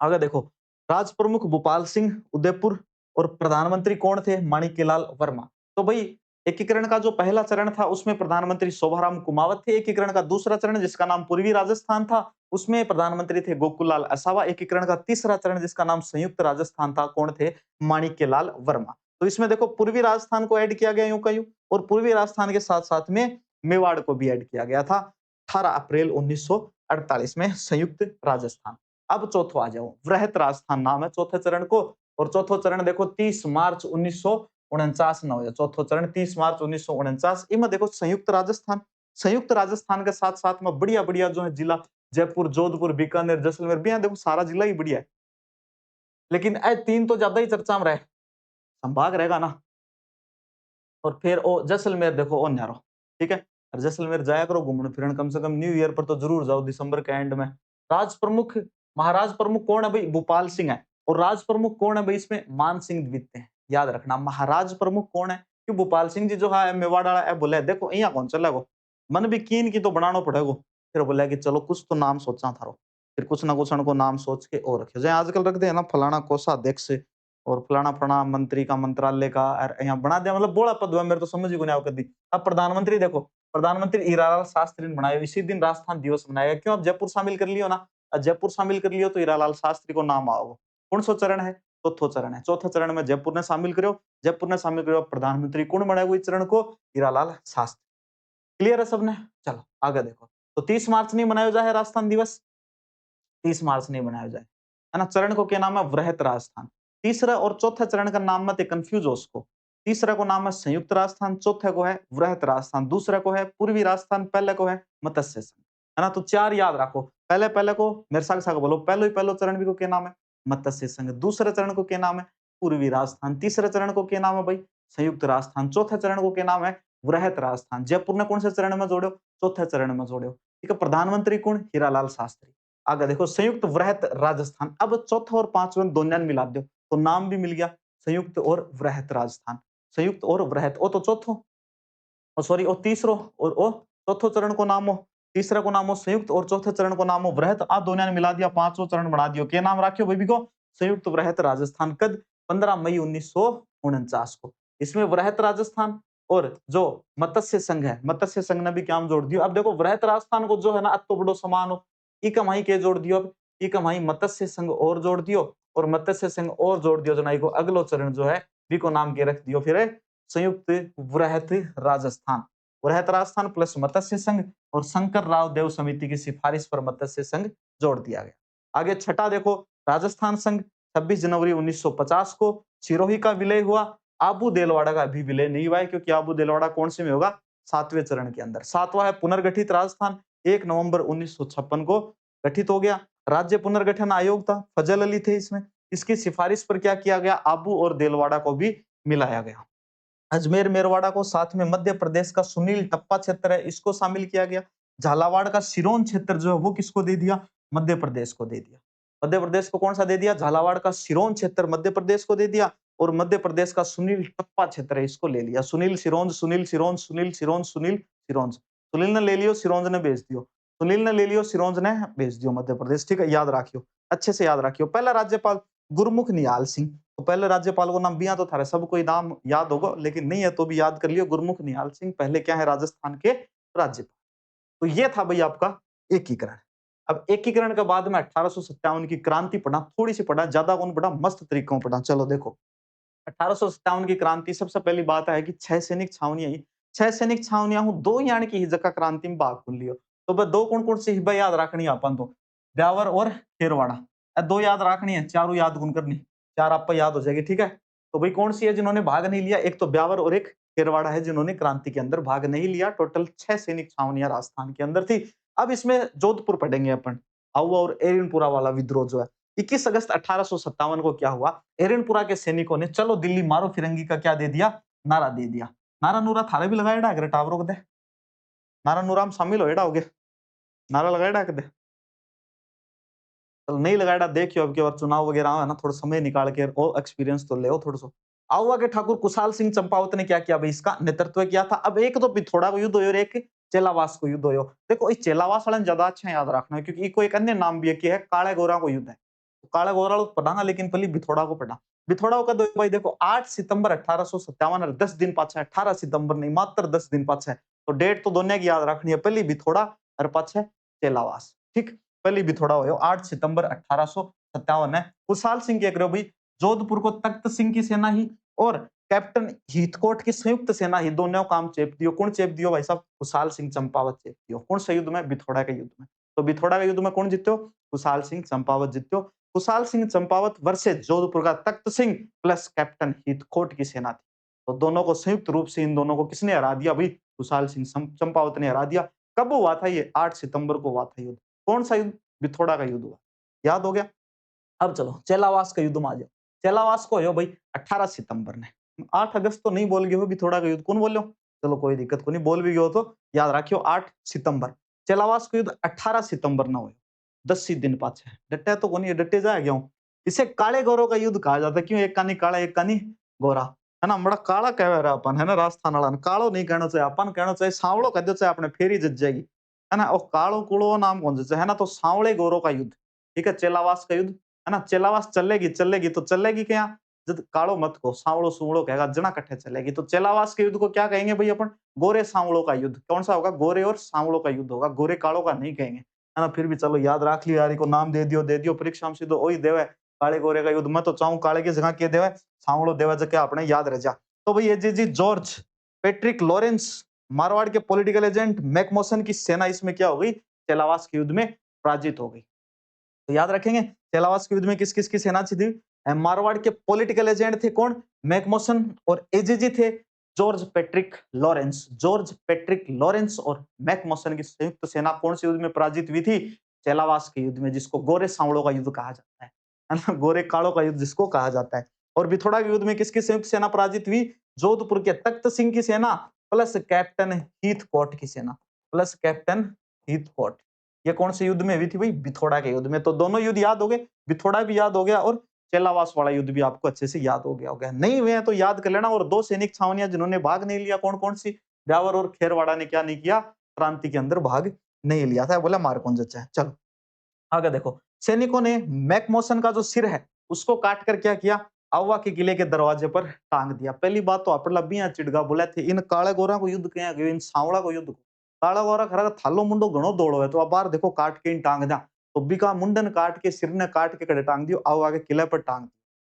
आगे देखो, राज प्रमुख भोपाल सिंह उदयपुर और प्रधानमंत्री कौन थे? माणिक्यलाल वर्मा। तो भाई एकीकरण का जो पहला चरण था उसमें प्रधानमंत्री शोभाराम कुमावत थे। एकीकरण का दूसरा चरण जिसका नाम पूर्वी राजस्थान था उसमें प्रधानमंत्री थे गोकुललाल असावा। एकीकरण का तीसरा चरण जिसका नाम संयुक्त राजस्थान था, कौन थे? माणिक्यलाल वर्मा। तो इसमें देखो पूर्वी राजस्थान को ऐड किया गया यूं का यूं, और पूर्वी राजस्थान के साथ साथ में मेवाड़ को भी ऐड किया गया था 18 अप्रैल 1948 में संयुक्त राजस्थान। अब चौथो आ जाओ, वृहत राजस्थान नाम है चौथे चरण को, और चौथो चरण देखो 30 मार्च 1949 न हो। चौथो चरण 30 मार्च 1949। इनमें देखो संयुक्त राजस्थान, संयुक्त राजस्थान के साथ साथ में बढ़िया बढ़िया जो है जिला, जयपुर, जोधपुर, बीकानेर, जैसलमेर भी है। देखो सारा जिला ही बढ़िया है। लेकिन ए 3 तो ज्यादा ही चर्चा में रहे, संभाग रहेगा ना। और फिर ओ जैसलमेर देखो ओ न्यारो, ठीक है। और जैसलमेर जाया करो घूमने फिरने, कम से कम न्यू ईयर पर तो जरूर जाओ, दिसंबर के एंड में। राज प्रमुख, महाराज प्रमुख कौन है भाई? भूपाल सिंह है। और राज प्रमुख कौन है भाई इसमें? मान सिंह द्वितीय है। याद रखना महाराज प्रमुख कौन है, कि भोपाल सिंह जी जो है मेवाड़ वाला है, बोले देखो यहाँ कौन चलेगो, मन भी कीन की तो बनाना पड़ेगो। फिर बोला कि चलो कुछ तो नाम सोचा थारो, फिर कुछ ना कुछ उनको नाम सोच के और रखे, जैसे आजकल रखते हैं ना फलाना कोषाध्यक्ष और फलाना फलाना मंत्री का मंत्रालय का, और यहाँ बना दिया, मतलब बोला पद हुआ, मेरे तो समझ ही को नहीं आओ कभी। अब प्रधानमंत्री देखो, प्रधानमंत्री हीरालाल शास्त्री ने बनाया, इसी दिन राजस्थान दिवस मनाया, क्यों? अब जयपुर शामिल कर लियो ना, अब जयपुर शामिल कर लियो तो हीरालाल शास्त्री को नाम आओगे। कौन सो चरण है? चौथो चरण है। चौथे चरण में जयपुर ने शामिल करो, जयपुर ने शामिल करो, प्रधानमंत्री कौन बनाया इस चरण को? हीरालाल शास्त्री। क्लियर है सबने? चलो आगे देखो। तो 30 मार्च नहीं मनाया जाए राजस्थान दिवस, 30 मार्च नहीं मनाया जाए, है ना। चरण को क्या नाम है? वृहत राजस्थान। तीसरा और चौथा चरण का नाम मत कंफ्यूज हो उसको। तीसरा को नाम है संयुक्त राजस्थान, चौथे को है वृहत राजस्थान, दूसरे को है पूर्वी राजस्थान, पहले को है मत्स्य संघ, है ना। तो 4 याद रखो। पहले पहले को मेरे साथ बोलो, पहलो ही पहलो चरण भी को क्या नाम है? मत्स्य संघ। दूसरे चरण को क्या नाम है? पूर्वी राजस्थान। तीसरे चरण को क्या नाम है भाई? संयुक्त राजस्थान। चौथे चरण को क्या नाम है? वृहत राजस्थान। जयपुर ने कौन से चरण में जोड़ो? चौथे चरण में जोड़ो। ठीक है। प्रधानमंत्री कौन? हीरालाल शास्त्री। आगे देखो संयुक्त वृहत राजस्थान। अब चौथा और पांचवा दोनों ने मिला दो तो नाम भी मिल गया, संयुक्त और वृहत राजस्थान। संयुक्त और वृहत, ओ तो चौथो, ओ सॉरी ओ तीसरो, और ओ चौथो चरण को नाम हो, तीसरा को नाम हो संयुक्त और चौथे चरण को नाम हो वृहत। आ दोनों ने मिला दिया, पांचवा चरण बना दियो। क्या नाम रखियो भाई को? संयुक्त वृहत राजस्थान। कद? 15 मई 1949 को। इसमें वृहत राजस्थान और जो मत्स्य संघ है, मत्स्य संघ ने भी क्या जोड़ दियो। अब देखो वृहत राजस्थान को जो है ना अतो बड़ो समान हो, ई कमाई के जोड़ दियो, अब ई कमाई मत्स्य संघ और जोड़ दियो, और मत्स्य संघ और जोड़ दियो जनाई को, अगलो चरण जो है बी को नाम के रख दियो फिर संयुक्त वृहत राजस्थान। वृहत राजस्थान प्लस मत्स्य संघ और शंकर राव देव समिति की सिफारिश पर मत्स्य संघ जोड़ दिया गया। आगे छठा देखो, राजस्थान संघ 26 जनवरी 1950 को सिरोही का विलय हुआ। आबू देलवाड़ा का अभी विलय नहीं हुआ है, क्योंकि आबू देलवाड़ा कौन से में होगा? 7वें चरण के अंदर। सातवां है पुनर्गठित राजस्थान, 1 नवंबर 1956 को गठित हो गया। राज्य पुनर्गठन आयोग था, फजल अली थे इसमें। इसकी सिफारिश पर क्या किया गया? आबू और देलवाड़ा को भी मिलाया गया। अजमेर मेरवाड़ा को, साथ में मध्य प्रदेश का सुनील टप्पा क्षेत्र है, इसको शामिल किया गया। झालावाड़ का सिरोन क्षेत्र जो है वो किसको दे दिया? मध्य प्रदेश को दे दिया। मध्य प्रदेश को कौन सा दे दिया? झालावाड़ का सिरोन क्षेत्र मध्य प्रदेश को दे दिया, और मध्य प्रदेश का सुनील टप्पा क्षेत्र है इसको ले लिया। सुनील सिरोंज, सुनील सिरोंज, सुनील सिरोंज, सुनील सिरोंज। सुनील ने ले लियो, सिरोंज ने भेज दियो। सुनील ने ले लियो, सिरोंज ने भेज दियो मध्य प्रदेश। ठीक है, याद रखियो, अच्छे से याद रखियो। पहला राज्यपाल गुरमुख निहाल सिंह। तो पहले राज्यपाल को नाम बिया तो थारे सबको नाम याद होगा, लेकिन नहीं है तो भी याद कर लियो, गुरमुख निहाल सिंह पहले क्या है? राजस्थान के राज्यपाल। तो ये था भाई आपका एकीकरण। अब एकीकरण के बाद में 1857 की क्रांति पढ़ा, थोड़ी सी पढ़ा, ज्यादा कौन पढ़ा? मस्त तरीकों पढ़ा। चलो देखो 1857 की क्रांति, सबसे पहली बात है कि 6 सैनिक छावनियां ही, 6 सैनिक छावनियां हूं, 2 यानी कि हिजका क्रांति में भाग खुल लियो। तो बस 2 कौन कौन सी हिब्बा याद रखनी है अपन तो? ब्यावर और खेरवाड़ा। 2 याद रखनी है, चारों याद गुण करनी, 4 आप पे याद हो जाएगी। ठीक है। तो भाई कौन सी है जिन्होंने भाग नहीं लिया? एक तो ब्यावर और एक खेरवाड़ा है जिन्होंने क्रांति के अंदर भाग नहीं लिया। टोटल 6 सैनिक छावनियां राजस्थान के अंदर थी। अब इसमें जोधपुर पढ़ेंगे अपन, आउवा और एरिनपुरा वाला विद्रोह जो है। 21 अगस्त 1857 को क्या हुआ? एरनपुरा के सैनिकों ने चलो दिल्ली मारो फिरंगी का क्या दे दिया? नारा दे दिया। नारा नूरा थारे भी लगाएड़ा अगर टावरों को दे, नारा नूरा में शामिल होएड़ा होगे, नारा लगाएड़ा के दे। चल नहीं लगाएड़ा देखियो, अब की बार चुनाव वगैरह है ना, थोड़ा समय निकाल के और एक्सपीरियंस तो ले थोड़ा सा। आउवा के ठाकुर कुशाल सिंह चंपावत ने क्या किया भाई? इसका नेतृत्व किया था। अब एक तो पिथौड़ा को युद्ध हो और एक चेलावास को युद्ध हो। देखो इस चेलावास वाले ज्यादा अच्छा याद रखना है, क्योंकि इको एक अन्य नाम भी है कि है काले गोरा को युद्ध है। तो काले गोरा को पढ़ाना, लेकिन पहले बिथोड़ा को पढ़ा। बिथोड़ा का दो भाई देखो 8 सितंबर 1857 और 10 दिन पाछे 18 सितंबर नहीं, मात्र 10 दिन पाछे। तो डेट तो दोनों की याद रखनी है, पहली बिथोड़ा और पाछे चेलावास। ठीक, पहली बिथोड़ा हो 8 सितंबर 1857 है। कुशाल सिंह क्या करो भाई? जोधपुर को तख्त सिंह की सेना ही और कैप्टन हीथकोट की संयुक्त सेना ही, दोनों काम चेप दियो। कौन चेप दियो भाई साहब? कुशाल सिंह चंपावत चेप दियो। कौन सा युद्ध में? बिथोड़ा के युद्ध में। तो बिथोड़ा के युद्ध में कौन जीत्यो? कुशाल सिंह चंपावत जीत्यो। कुशाल सिंह चंपावत वर्सेस जोधपुर का तख्त सिंह प्लस कैप्टन हीथकोट की सेना थी। तो दोनों को संयुक्त रूप से इन दोनों को किसने हरा दिया भाई? कुशाल सिंह चंपावत ने हरा दिया। कब हुआ था ये? 8 सितंबर को हुआ था युद्ध। कौन सा युद्ध? बिथोड़ा का युद्ध हुआ। याद हो गया? अब चलो चेलावास का युद्ध में आ जाओ। चेलावास को हो भाई 18 सितंबर ने। 8 अगस्त तो नहीं बोल गए हो भी, थोड़ा का युद्ध कौन बोलो, चलो कोई दिक्कत को नहीं, बोल भी गए हो तो याद रखियो 8 सितंबर। चेलावास का युद्ध 18 सितंबर ना हो, 10 ही दिन पाछे। डटे तो कोनी, डटे जा गया हूं। इसे काले गोरों का युद्ध कहा जाता है। क्यों? एक कानी काला एक कानी गोरा, है ना। बड़ा काला कह रहा अपन, है ना। राजस्थान वाला कालो नहीं कहना चाहिए, अपन कहना चाहिए सांवलो कह दो, चाहे अपने फेरी जज जाएगी, है ना। और कालो कुड़ो नाम कौन सा है ना, तो सांवले गोरों का युद्ध, ठीक है। चेलावास का युद्ध, है ना। चेलावास चलेगी चलेगी तो चलेगी क्या, जब कालो मत को सांवलो सूवड़ो कहेगा, जना कट्ठे चलेगी। तो चेलावास के युद्ध को क्या कहेंगे भाई अपन? गोरे सांवलों का युद्ध। कौन सा होगा? गोरे और सांवलों का युद्ध होगा, गोरे कालो का नहीं कहेंगे, है ना। फिर भी चलो याद रख लियो यार, को नाम दे दियो, परीक्षा में सीधो वही देवे, काले गोरे का युद्ध। मैं तो चाहूं काले की जगह के देवे सांवलो देवे, जगह अपने याद रह जा। तो भाई ये जी जॉर्ज पैट्रिक लॉरेंस, मारवाड़ के पॉलिटिकल एजेंट मैकमोसन की सेना इसमें क्या हो गई? चेलावास के युद्ध में पराजित हो गई। तो याद रखेंगे चेलावास के युद्ध में किस किस की सेना थी? मारवाड़ के पॉलिटिकल एजेंट थे कौन? मैकमोसन। और एजेजी थे George Patrick Lawrence. George Patrick Lawrence और मैकमोसन की संयुक्त सेना कौन से युद्ध में पराजित हुई थी? चेलावास के युद्ध में, जिसको गोरे सांवलों का युद्ध कहा जाता है ना, गोरे कालों का युद्ध जिसको कहा जाता है। और बिथोड़ा के युद्ध में किसकी संयुक्त सेना पराजित हुई? जोधपुर के तख्त सिंह की सेना प्लस कैप्टन हीथकॉट की सेना, प्लस कैप्टन हीथकॉट। ये कौन से युद्ध में हुई थी भाई? बिथोड़ा के युद्ध में। तो दोनों युद्ध याद हो गए, बिथोड़ा भी याद हो गया और चेलावास वाला युद्ध भी आपको अच्छे से याद हो गया होगा। नहीं हुए हैं तो याद कर लेना। और दो सैनिक छावनियां जिन्होंने भाग नहीं लिया, कौन कौन सी? ब्यावर और खेरवाड़ा ने क्या नहीं किया? क्रांति के अंदर भाग नहीं लिया था, बोला मारकॉन्ज है। चलो आगे देखो, सैनिकों ने मैकमोसन का जो सिर है उसको काट कर क्या किया? आवा के किले के दरवाजे पर टांग दिया। पहली बात तो आप लबियां चिड़गा बोला थे, इन काले गोरा को युद्ध क्या गयो, इन सांवला को युद्ध। काला गोरा खरा थालो मुंडो घणो दौड़ो है, तो अब बार देखो काट के इन टांग जा। तो बिका मुंडन काट के, सिर ने काट के कड़े टांग दियो, आओ आगे किले पर टांग दियो।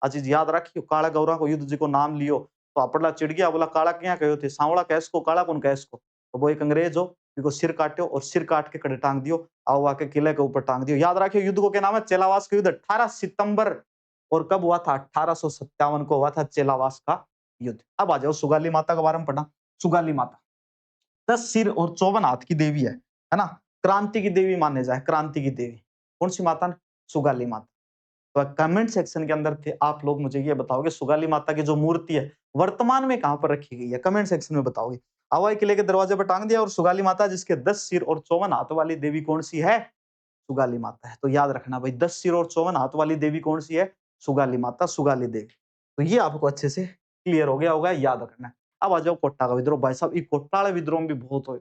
आ चीज याद रखियो, काला गोरा को युद्ध जी को नाम लियो तो अपड़ा चिड़ गया, बोला काला क्या कहो थे, सांवला कैस को, काला कौन कैस को। तो वो एक अंग्रेज हो, बिको सिर काट्यो और सिर काट के कड़े टांग दियो, आओ आके किले के ऊपर टांग दियो। याद रखियो युद्ध को क्या नाम है? चेलावास का युद्ध। 18 सितंबर। और कब हुआ था? 1857 को हुआ था चेलावास का युद्ध। अब आ जाओ सुगाली माता के बारे में पढ़ना। सुगाली माता 10 सिर और 54 हाथ की देवी है ना। क्रांति की देवी माने जाए, क्रांति की देवी कौन सी माता? सुगाली माता। तो कमेंट सेक्शन के अंदर थे आप लोग मुझे ये बताओगे सुगाली माता की जो मूर्ति है वर्तमान में कहां पर रखी गई है? कमेंट सेक्शन में बताओगे। हवाई किले के दरवाजे पर टांग दिया। और सुगाली माता जिसके 10 सिर और 54 हाथ वाली देवी कौन सी है? सुगाली माता है। तो याद रखना भाई, 10 सिर और 54 हाथ वाली देवी कौन सी है? सुगाली माता, सुगाली देवी। तो ये आपको अच्छे से क्लियर हो गया होगा, याद रखना है। अब आ जाओ कोट्टा का विद्रोह। भाई साहब ये कोट्टा वाले विद्रोह में भी बहुत हो,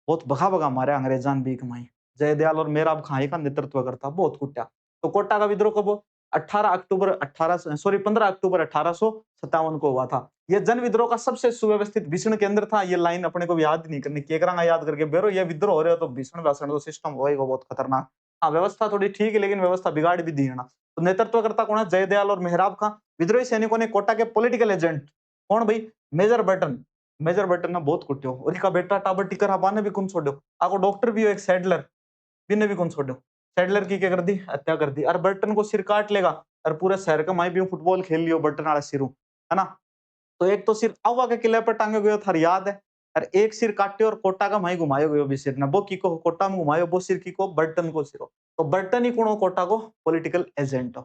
बहुत भगा भगा मारे अंग्रेजान भी कमाई। जयदयाल और मेराब खां का नेतृत्व करता, बहुत कुटा। तो कोटा का विद्रोह कब? 15 अक्टूबर 1857 को हुआ था। यह जन विद्रोह का सबसे सुव्यवस्थित भीषण केंद्र था। ये लाइन अपने को याद नहीं करनी, केकरांगा याद करके बेरो ये विद्रोह हो रहे हो तो भीषण भाषण तो सिस्टम होएगा बहुत खतरनाक। हाँ व्यवस्था थोड़ी ठीक है लेकिन व्यवस्था बिगाड़ भी दी है ना। तो नेतृत्व करता कौन है? जयदयाल और मेहराब खां। विद्रोही सैनिकों ने कोटा के पॉलिटिकल एजेंट कौन भाई? Major Burton. मेजर बर्टन ने बहुत कुट्यो और इसका बेटा टाबर टिकर हबा ने भी कौन छोड़ो। आको डॉक्टर भी हो एक सैडलर, बिने भी कौन छोड़ो। सैडलर की क्या कर दी? हत्या कर दी। और बर्टन को सिर काट लेगा और पूरे शहर का माई भी फुटबॉल खेल लियो बर्टन वाला सिरू, है ना। तो एक तो सिर अव्वा के किले पर टांगे गयो था, याद है। और एक सिर काटे और कोटा का माई घुमायो गयो भी सिर ने, वो की को कोटा में घुमायो, वो सिर की को बर्टन को सिरो। तो बर्टन ही कौन हो? कोटा को पॉलिटिकल एजेंट हो।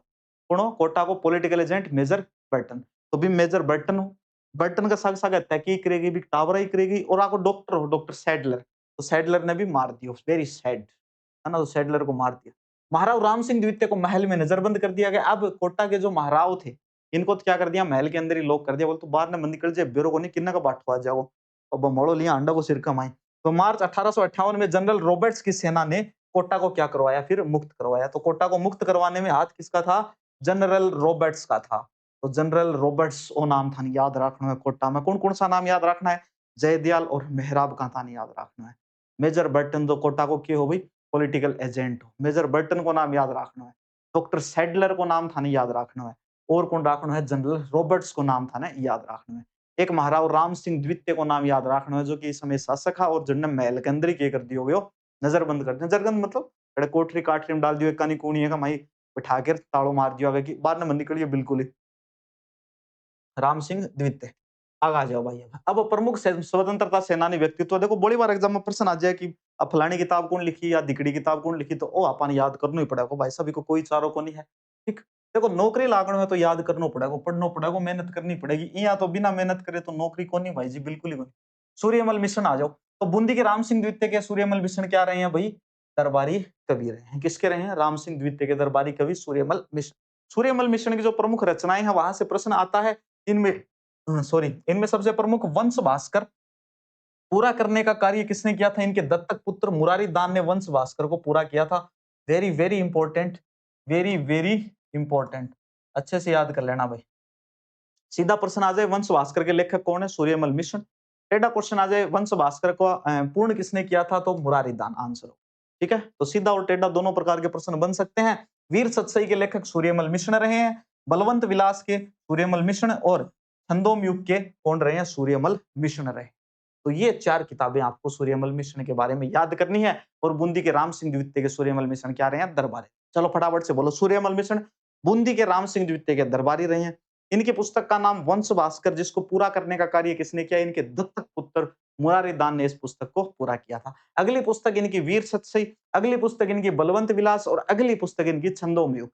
कौन हो? कोटा को पॉलिटिकल एजेंट मेजर बर्टन। तो भी मेजर बर्टन हो, बर्टन का साग साग तहकीक करेगी भी, टावर ही करेगी। और आपको डॉक्टर हो, डॉक्टर सैडलर। तो सैडलर ने भी मार दियो, वेरी सैड, है ना। तो सैडलर को मार दिया। महाराव राम सिंह द्वितीय को महल में नजरबंद कर दिया गया। अब कोटा के जो महाराव थे इनको तो क्या कर दिया? महल के अंदर ही लॉक कर दिया। बोल तो बाहर ने मन निकल जाए, बेरो को नहीं किन्ना का बांटवा जाओ। और बमोड़ो लिया अंडा को सिर कमाई। तो मार्च 1858 में जनरल रॉबर्ट्स की सेना ने कोटा को क्या करवाया? फिर मुक्त करवाया। तो कोटा को मुक्त करवाने में हाथ किसका था? जनरल रॉबर्ट्स का था। तो जनरल रॉबर्ट्स ओ नाम था, याद रखना है। कोटा में कौन कौन सा नाम याद रखना है? जयदयाल और मेहराब का था, याद रखना है। मेजर बर्टन तो कोटा को क्या हो भाई? पॉलिटिकल एजेंट हो। मेजर बर्टन को नाम याद रखना है। डॉक्टर सैडलर को नाम था, याद रखना है। और कौन रखना है? जनरल रॉबर्ट्स को नाम था ना, याद रखना है। एक महाराव राम सिंह द्वितीय को नाम याद रखना है, जो कि इस समय शासक है और जिन्होंने महल के अंदर ही क्या कर दियो गयो? नजरबंद कर दिया। नजरबंद मतलब बड़े कोठरी काठरी में डाल दियो, एक कानी कूनी है का माई बिठा के ताड़ो मार दियो आगे की, बाहर ने मन निकलिए बिल्कुल ही। राम सिंह द्वितीय। आगे आ जाओ भाई। अब प्रमुख स्वतंत्रता सेनानी व्यक्तित्व देखो, बड़ी बार एग्जाम में प्रश्न आ जाए कि अब फलानी किताब कौन लिखी या दिकड़ी किताब कौन लिखी, तो ओ अपन याद करना ही पड़ेगा भाई, सभी को कोई चारों को नहीं है। ठीक। देखो नौकरी लागण में तो याद करना पड़ेगा, पढ़ना पड़ेगा, मेहनत करनी पड़ेगी। यहाँ तो बिना मेहनत करे तो नौकरी को नहीं भाई जी, बिल्कुल ही नहीं। सूर्यमल मिशन आ जाओ। तो बूंदी के राम सिंह द्वितीय के सूर्यमल मिशन क्या रहे हैं भाई? दरबारी कवि रहे हैं। किसके रहे हैं? राम सिंह द्वितीय के दरबारी कवि सूर्यमल मिशन। सूर्यमल मिशन की जो प्रमुख रचनाएं हैं वहां से प्रश्न आता है। इनमें इनमें सबसे प्रमुख वंश भास्कर पूरा करने का कार्य किसने किया था? इनके दत्तक पुत्र मुरारी दान ने वंश भास्कर को पूरा किया था। Very very important, very very important. अच्छे से याद कर लेना भाई। सीधा प्रश्न आ जाए वंश भास्कर के लेखक कौन है? सूर्यमल मिशन। टेढ़ा क्वेश्चन आ जाए वंश भास्कर को पूर्ण किसने किया था? तो मुरारी दान आंसर हो। ठीक है, तो सीधा और टेढ़ा दोनों प्रकार के प्रश्न बन सकते हैं। वीर सतसई के लेखक सूर्यमल मिशन रहे हैं। बलवंत विलास के सूर्यमल मिशन और छंदोम युग के कौन रहे हैं? सूर्यमल मिशन रहे। तो ये 4 किताबें आपको सूर्यमल मिशन के बारे में याद करनी है। और बूंदी के राम सिंह द्वितीय के सूर्यमल मिशन क्या रहे हैं? दरबारी। चलो फटाफट से बोलो, सूर्यमल मिशन बूंदी के राम सिंह द्वितीय के दरबारी रहे हैं। इनकी पुस्तक का नाम वंश भास्कर, जिसको पूरा करने का कार्य किसने किया? इनके दत्तक पुत्र मुरारी दान ने इस पुस्तक को पूरा किया था। अगली पुस्तक इनकी वीर सतसई, अगली पुस्तक इनकी बलवंत विलास और अगली पुस्तक इनकी छंदोम युग।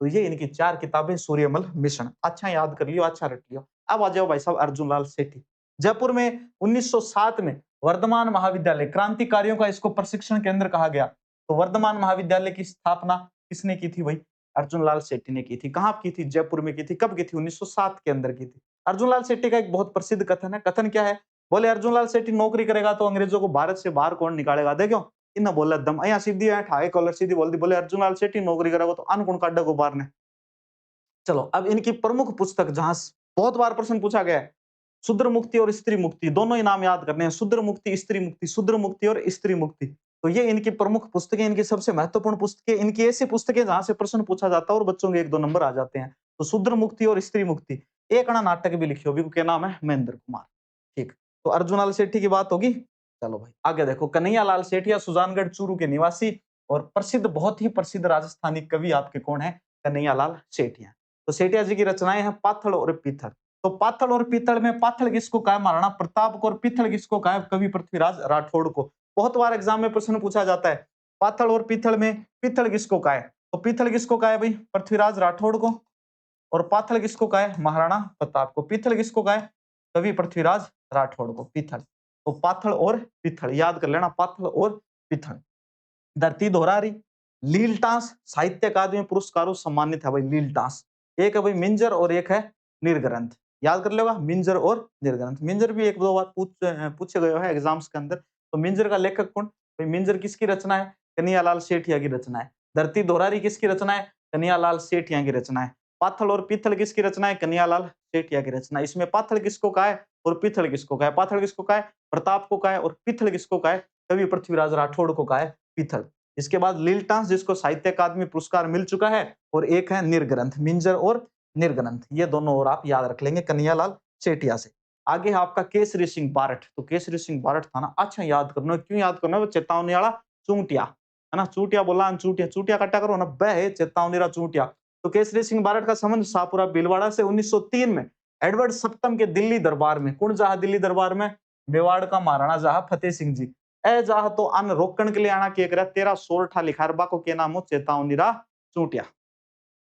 तो ये इनकी 4 किताबें सूर्यमल मिशन। अच्छा याद कर लियो, अच्छा रट लियो। अब आ जाओ भाई साहब अर्जुन लाल सेठी। जयपुर में 1907 में वर्धमान महाविद्यालय, क्रांतिकारियों का इसको प्रशिक्षण केंद्र कहा गया। तो वर्धमान महाविद्यालय की स्थापना किसने की थी भाई? अर्जुन लाल सेठी ने की थी। कहां की थी? जयपुर में की थी। कब की थी? 1907 के अंदर की थी। अर्जुन लाल सेठी का एक बहुत प्रसिद्ध कथन है। कथन क्या है? बोले अर्जुन लाल सेठी नौकरी करेगा तो अंग्रेजों को भारत से बाहर कौन निकालेगा? देखो इन बोला दम अया सीधी है, ठाए कॉलर सीधी बोल दी। बोले अर्जुन लाल सेठी नौकरी करेगा तो अन कौन काटेगा बाहर ने। चलो अब इनकी प्रमुख पुस्तक जहां बहुत बार प्रश्न पूछा गया है, शूद्र मुक्ति और स्त्री मुक्ति, दोनों ही नाम याद करने हैं। शूद्र मुक्ति, स्त्री मुक्ति, शूद्र मुक्ति और स्त्री मुक्ति। तो ये इनकी प्रमुख पुस्तकें, इनकी सबसे महत्वपूर्ण पुस्तकें, इनकी ऐसी पुस्तकें जहां से प्रश्न पूछा जाता है और बच्चों के 1-2 नंबर आ जाते हैं। तो शूद्र मुक्ति और स्त्री मुक्ति। एक अणा नाटक भी लिखियो भी, क्या नाम है? महेंद्र कुमार। ठीक, तो अर्जुन लाल सेठी की बात होगी। चलो भाई आगे देखो, कन्हैया लाल सेठिया सुजानगढ़ चूरू के निवासी और प्रसिद्ध, बहुत ही प्रसिद्ध राजस्थानी कवि आपके कौन है? कन्हैया लाल सेठिया। तो सेठिया जी की रचनाएं हैं पाथड़ और पीथड़। तो पाथड़ और पीथड़ में पाथड़ किसको कहा? महाराणा प्रताप को। और पीथड़ किसको कहा? कवि पृथ्वीराज राठौड़ को। बहुत बार एग्जाम में प्रश्न पूछा जाता है, पाथड़ और पीथड़ में पीथड़ किसको कहा है? तो पीथड़ किसको कहा है भाई? पृथ्वीराज राठौड़ को। और पाथड़ किसको कहा है? महाराणा प्रताप को। पीथड़ किसको कहा है? कवि पृथ्वीराज राठौड़ को। पीथड़। तो पाथड़ और पीथड़ याद कर लेना, पाथड़ और पीथड़। धरती दोहरारी, लीलटास साहित्य अकादमी पुरस्कारों सम्मानित है भाई। लीलटास एक है भाई मिंजर और एक है निर्ग्रंथ। याद कर लेगा मिंजर और निर्ग्रंथ। मिंजर भी 1-2 बार पूछे गए हैं एग्जाम्स के अंदर। तो मिंजर का लेखक कौन? भाई मिंजर किसकी रचना है? कन्हैया लाल सेठिया की रचना है। धरती दोहरारी किसकी रचना है? कन्हैया लाल सेठिया की रचना है। पाथल और पीथल किसकी रचना है? कन्हैया लाल सेठिया की रचना है। इसमें पाथल किसको कहा है और पीथल किसको कहा है? पाथल किसको कहा है? प्रताप को कहा है। और पीथल किसको कहा है? कवि पृथ्वीराज राठौड़ को कहा है पीथल। इसके बाद लीलटास जिसको साहित्य अकादमी पुरस्कार मिल चुका है, और एक है निर्ग्रंथ, मिंजर और निर्ग्रंथ। ये दोनों और आप याद रख लेंगे कन्हैया लाल सेठिया से। आगे है आपका केसरी सिंह बारठ। तो केसरी सिंह बारठ था ना, अच्छा याद करना। क्यों याद करना? वो चेतावनी वाला चूंटिया है ना, चूटिया बोला चूटिया, चूटिया कट्टा करो ना, बह चेतावनी रा चूटिया। तो केसरी सिंह बारठ का संबंध शाहपुरा भीलवाड़ा से 1903 में एडवर्ड सप्तम के दिल्ली दरबार में। कौन जहा दिल्ली दरबार में? मेवाड़ का महाराणा जहा फतेह सिंह जी। ए जाह तो अन रोकण के लिए आना के करे तेरा सोरठा लिखारबा को के नाम हो चेतावनी रा चूटिया।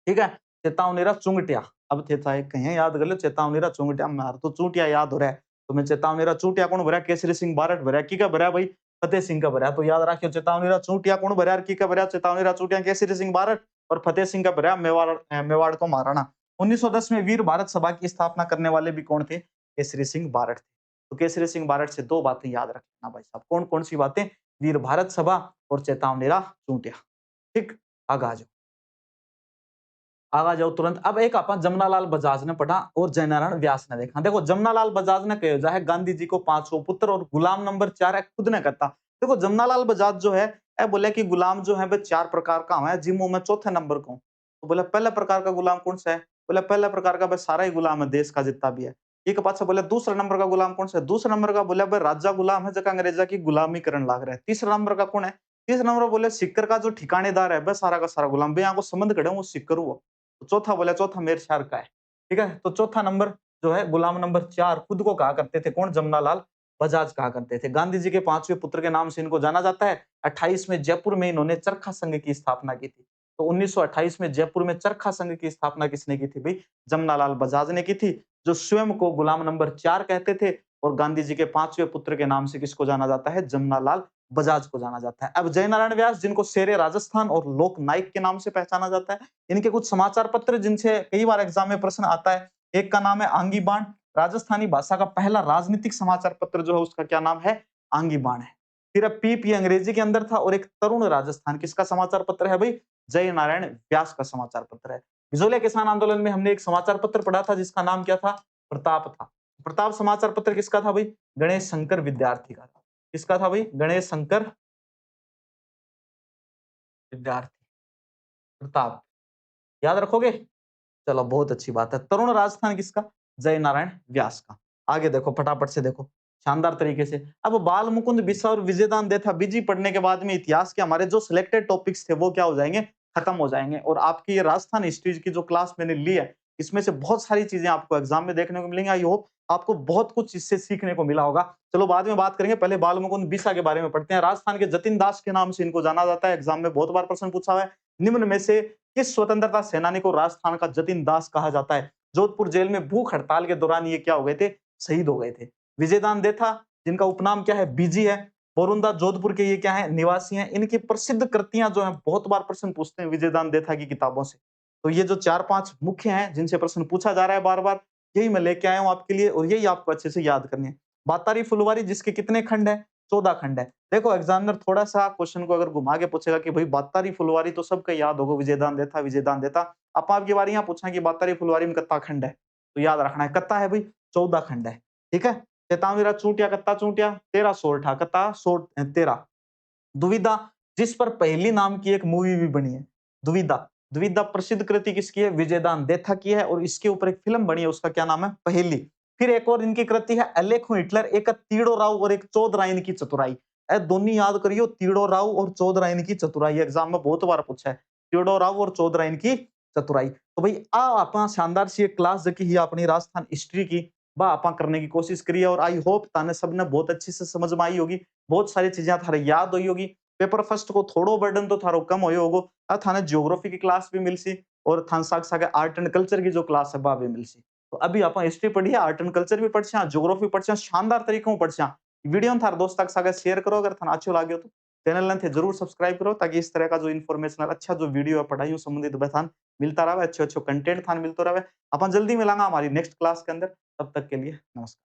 ठीक है, चेतावनी रा चुंगटिया। अब थे था कहीं याद कर लो, चेतावनी रा चुंगटिया। मार तो चूटिया याद हो रहा है, तो मैं चेतावनी रा चूटिया कौन भरा? केसरी सिंह बारठ भरा। की का भरा भाई? फतेह सिंह का भरा। तो याद रखियो चेतावनी रा चूटिया कौन भरा? की का भरा? चेतावनी रा चूटिया केसरी सिंह बारठ। और फतेह सिंह का भरा मेवाड़ को महाराणा। 1910 में वीर भारत सभा की स्थापना करने वाले भी कौन थे? केसरी सिंह बारठ थे। तो केसरी सिंह बारठ से 2 बातें याद रखना भाई साहब। कौन कौन सी बातें? वीर भारत सभा और चेतावनी रा चूटिया। ठीक, आगा जाओ, आगा जाओ तुरंत। अब एक अपन जमनालाल बजाज ने पढ़ा और जयनारायण व्यास ने देखा। देखो जमनालाल बजाज ने कहो जाए गांधी जी को 5 पुत्र और गुलाम नंबर 4 है खुद ने कहता। देखो जमनालाल बजाज जो है बोले कि गुलाम जो है वह 4 प्रकार का है, जिमो में चौथे नंबर को। तो बोले पहला प्रकार का गुलाम कौन सा है? बोले पहला प्रकार का भाई सारा ही गुलाम है देश का जितना भी है। एक पाछा बोले दूसरा नंबर का गुलाम कौन सा है? दूसरा नंबर का बोले भाई राजा गुलाम है जगह अंग्रेजा की गुलामी करने लग रहा है। तीसरा नंबर का कौन है? तीसरा नंबर बोले सिक्कर का जो ठिकानेदार है वह सारा का सारा गुलाम। भाई यहाँ को संबंध खड़े वो सिक्कर हुआ। तो चौथा बोला, चौथा मेर शार का है। ठीक है, तो चौथा नंबर जो है गुलाम नंबर 4 खुद को कहा करते थे। कौन? जमनालाल बजाज कहा करते थे। गांधी जी के 5वें पुत्र के नाम से इनको जाना जाता है। 28 में जयपुर में इन्होंने चरखा संघ की स्थापना की थी। तो 1928 में जयपुर में चरखा संघ की स्थापना किसने की थी भाई? जमनालाल बजाज ने की थी, जो स्वयं को गुलाम नंबर 4 कहते थे और गांधी जी के 5वें पुत्र के नाम से किसको जाना जाता है? जमनालाल बजाज को जाना जाता है। अब जयनारायण व्यास, जिनको शेरे राजस्थान और लोक नायक के नाम से पहचाना जाता है, इनके कुछ समाचार पत्र जिनसे कई बार एग्जाम में प्रश्न आता है। एक का नाम है आंगी बाण, राजस्थानी भाषा का पहला राजनीतिक समाचार पत्र जो है उसका क्या नाम है? आंगी बाण है। फिर अब पीप ये अंग्रेजी के अंदर था और एक तरुण राजस्थान किसका समाचार पत्र है भाई? जय नारायण व्यास का समाचार पत्र है। विजोलिया किसान आंदोलन में हमने एक समाचार पत्र पढ़ा था जिसका नाम क्या था? प्रताप था। प्रताप समाचार पत्र किसका था भाई? गणेश शंकर विद्यार्थी का था। किसका था भाई? गणेश शंकर विद्यार्थी। प्रताप याद रखोगे? चलो बहुत अच्छी बात है। तरुण राजस्थान किसका? जय नारायण व्यास का। आगे देखो, फटाफट से देखो, शानदार तरीके से। अब बाल मुकुंद बिस्सा और विजयदान देथा बीजी पढ़ने के बाद में इतिहास के हमारे जो सिलेक्टेड टॉपिक्स थे वो क्या हो जाएंगे? खत्म हो जाएंगे। और आपकी ये राजस्थान हिस्ट्री की जो क्लास मैंने ली है, इसमें से बहुत सारी चीजें आपको एग्जाम में देखने को मिलेंगी। आई होप आपको बहुत कुछ इससे सीखने को मिला होगा। चलो बाद में बात करेंगे, पहले बाल मुकुंद बिस्सा के बारे में पढ़ते हैं। राजस्थान के जतिन दास के नाम से इनको जाना जाता है। एग्जाम में बहुत बार प्रश्न पूछा हुआ है। निम्न में से किस स्वतंत्रता सेनानी को राजस्थान का जतिन दास कहा जाता है? जोधपुर जेल में भूख हड़ताल के दौरान ये क्या हो गए थे? शहीद हो गए थे। विजयदान देथा, जिनका उपनाम क्या है? बीजी है। बोरुंदा जोधपुर के ये क्या है? निवासी हैं। इनकी प्रसिद्ध कृतियां जो हैं, बहुत बार प्रश्न पूछते हैं विजयदान देथा की किताबों से। तो ये जो 4-5 मुख्य हैं जिनसे प्रश्न पूछा जा रहा है बार-बार, यही मैं लेके आया हूं आपके लिए और यही आपको अच्छे से याद करनी है। बातारी फुलवारी जिसके कितने खंड है? 14 खंड है। देखो एग्जामिनर थोड़ा-सा क्वेश्चन को अगर घुमा के पूछेगा कि भाई बातारी फुलवारी तो सबको याद होगा, विजयदान देथा। अब आपकी बारी यहाँ पूछना कि बातारी फुलवारी में कितना खंड है? तो याद रखना है कितना है भाई? 14 खंड है। ठीक है? चेतावनी चूंटिया कितना चूंटिया? 13 सोरठा कितना? 13। दुविधा, जिस पर पहली नाम की एक मूवी भी बनी है। दुविधा, दुविधा प्रसिद्ध कृति किसकी है? विजयदान देथा की है और इसके ऊपर एक फिल्म बनी है, उसका क्या नाम है? पहेली। फिर एक और इनकी कृति है अलेखो हिटलर, एक है तीड़ो राव और एक चौधराइन की चतुराई। ए दोनों याद करियो, तीड़ो राव और चौधराइन की चतुराई। एग्जाम में बहुत बार पूछा है, तीड़ो राव और चौधराइन की चतुराई। तो भाई आ आपा शानदार सी एक क्लास जकी ही अपनी राजस्थान हिस्ट्री की बा आपा करने की कोशिश करी है और आई होप ताने सबने बहुत अच्छी से समझ में आई होगी। बहुत सारी चीजें थारे याद हुई होगी। पेपर फर्स्ट को थोड़ो बर्डन तो थारो कम होयो होगो। अब थाने ज्योग्राफी की क्लास भी मिलसी और थान सागे आर्ट एंड कल्चर की जो क्लास है बा भी मिलसी। तो अभी आप हिस्ट्री पढ़ी है, आर्ट एंड कल्चर भी पढ़छा, ज्योग्राफी पढ़छा, शानदार तरीके से पढ़छा। वीडियो थार दोस्त के सागे शेयर करो अगर थाने अच्छो लाग्यो तो। चैनल ने थे जरूर सब्सक्राइब करो ताकि इस तरह का जो इन्फॉर्मेशन अच्छा जो वीडियो है पढ़ाई संबंधित थान मिलता रहे, अच्छे-अच्छे कंटेंट थान मिलतो रहे। अपन जल्दी मिलांगा हमारी नेक्स्ट क्लास के अंदर। तब तक के लिए नमस्कार।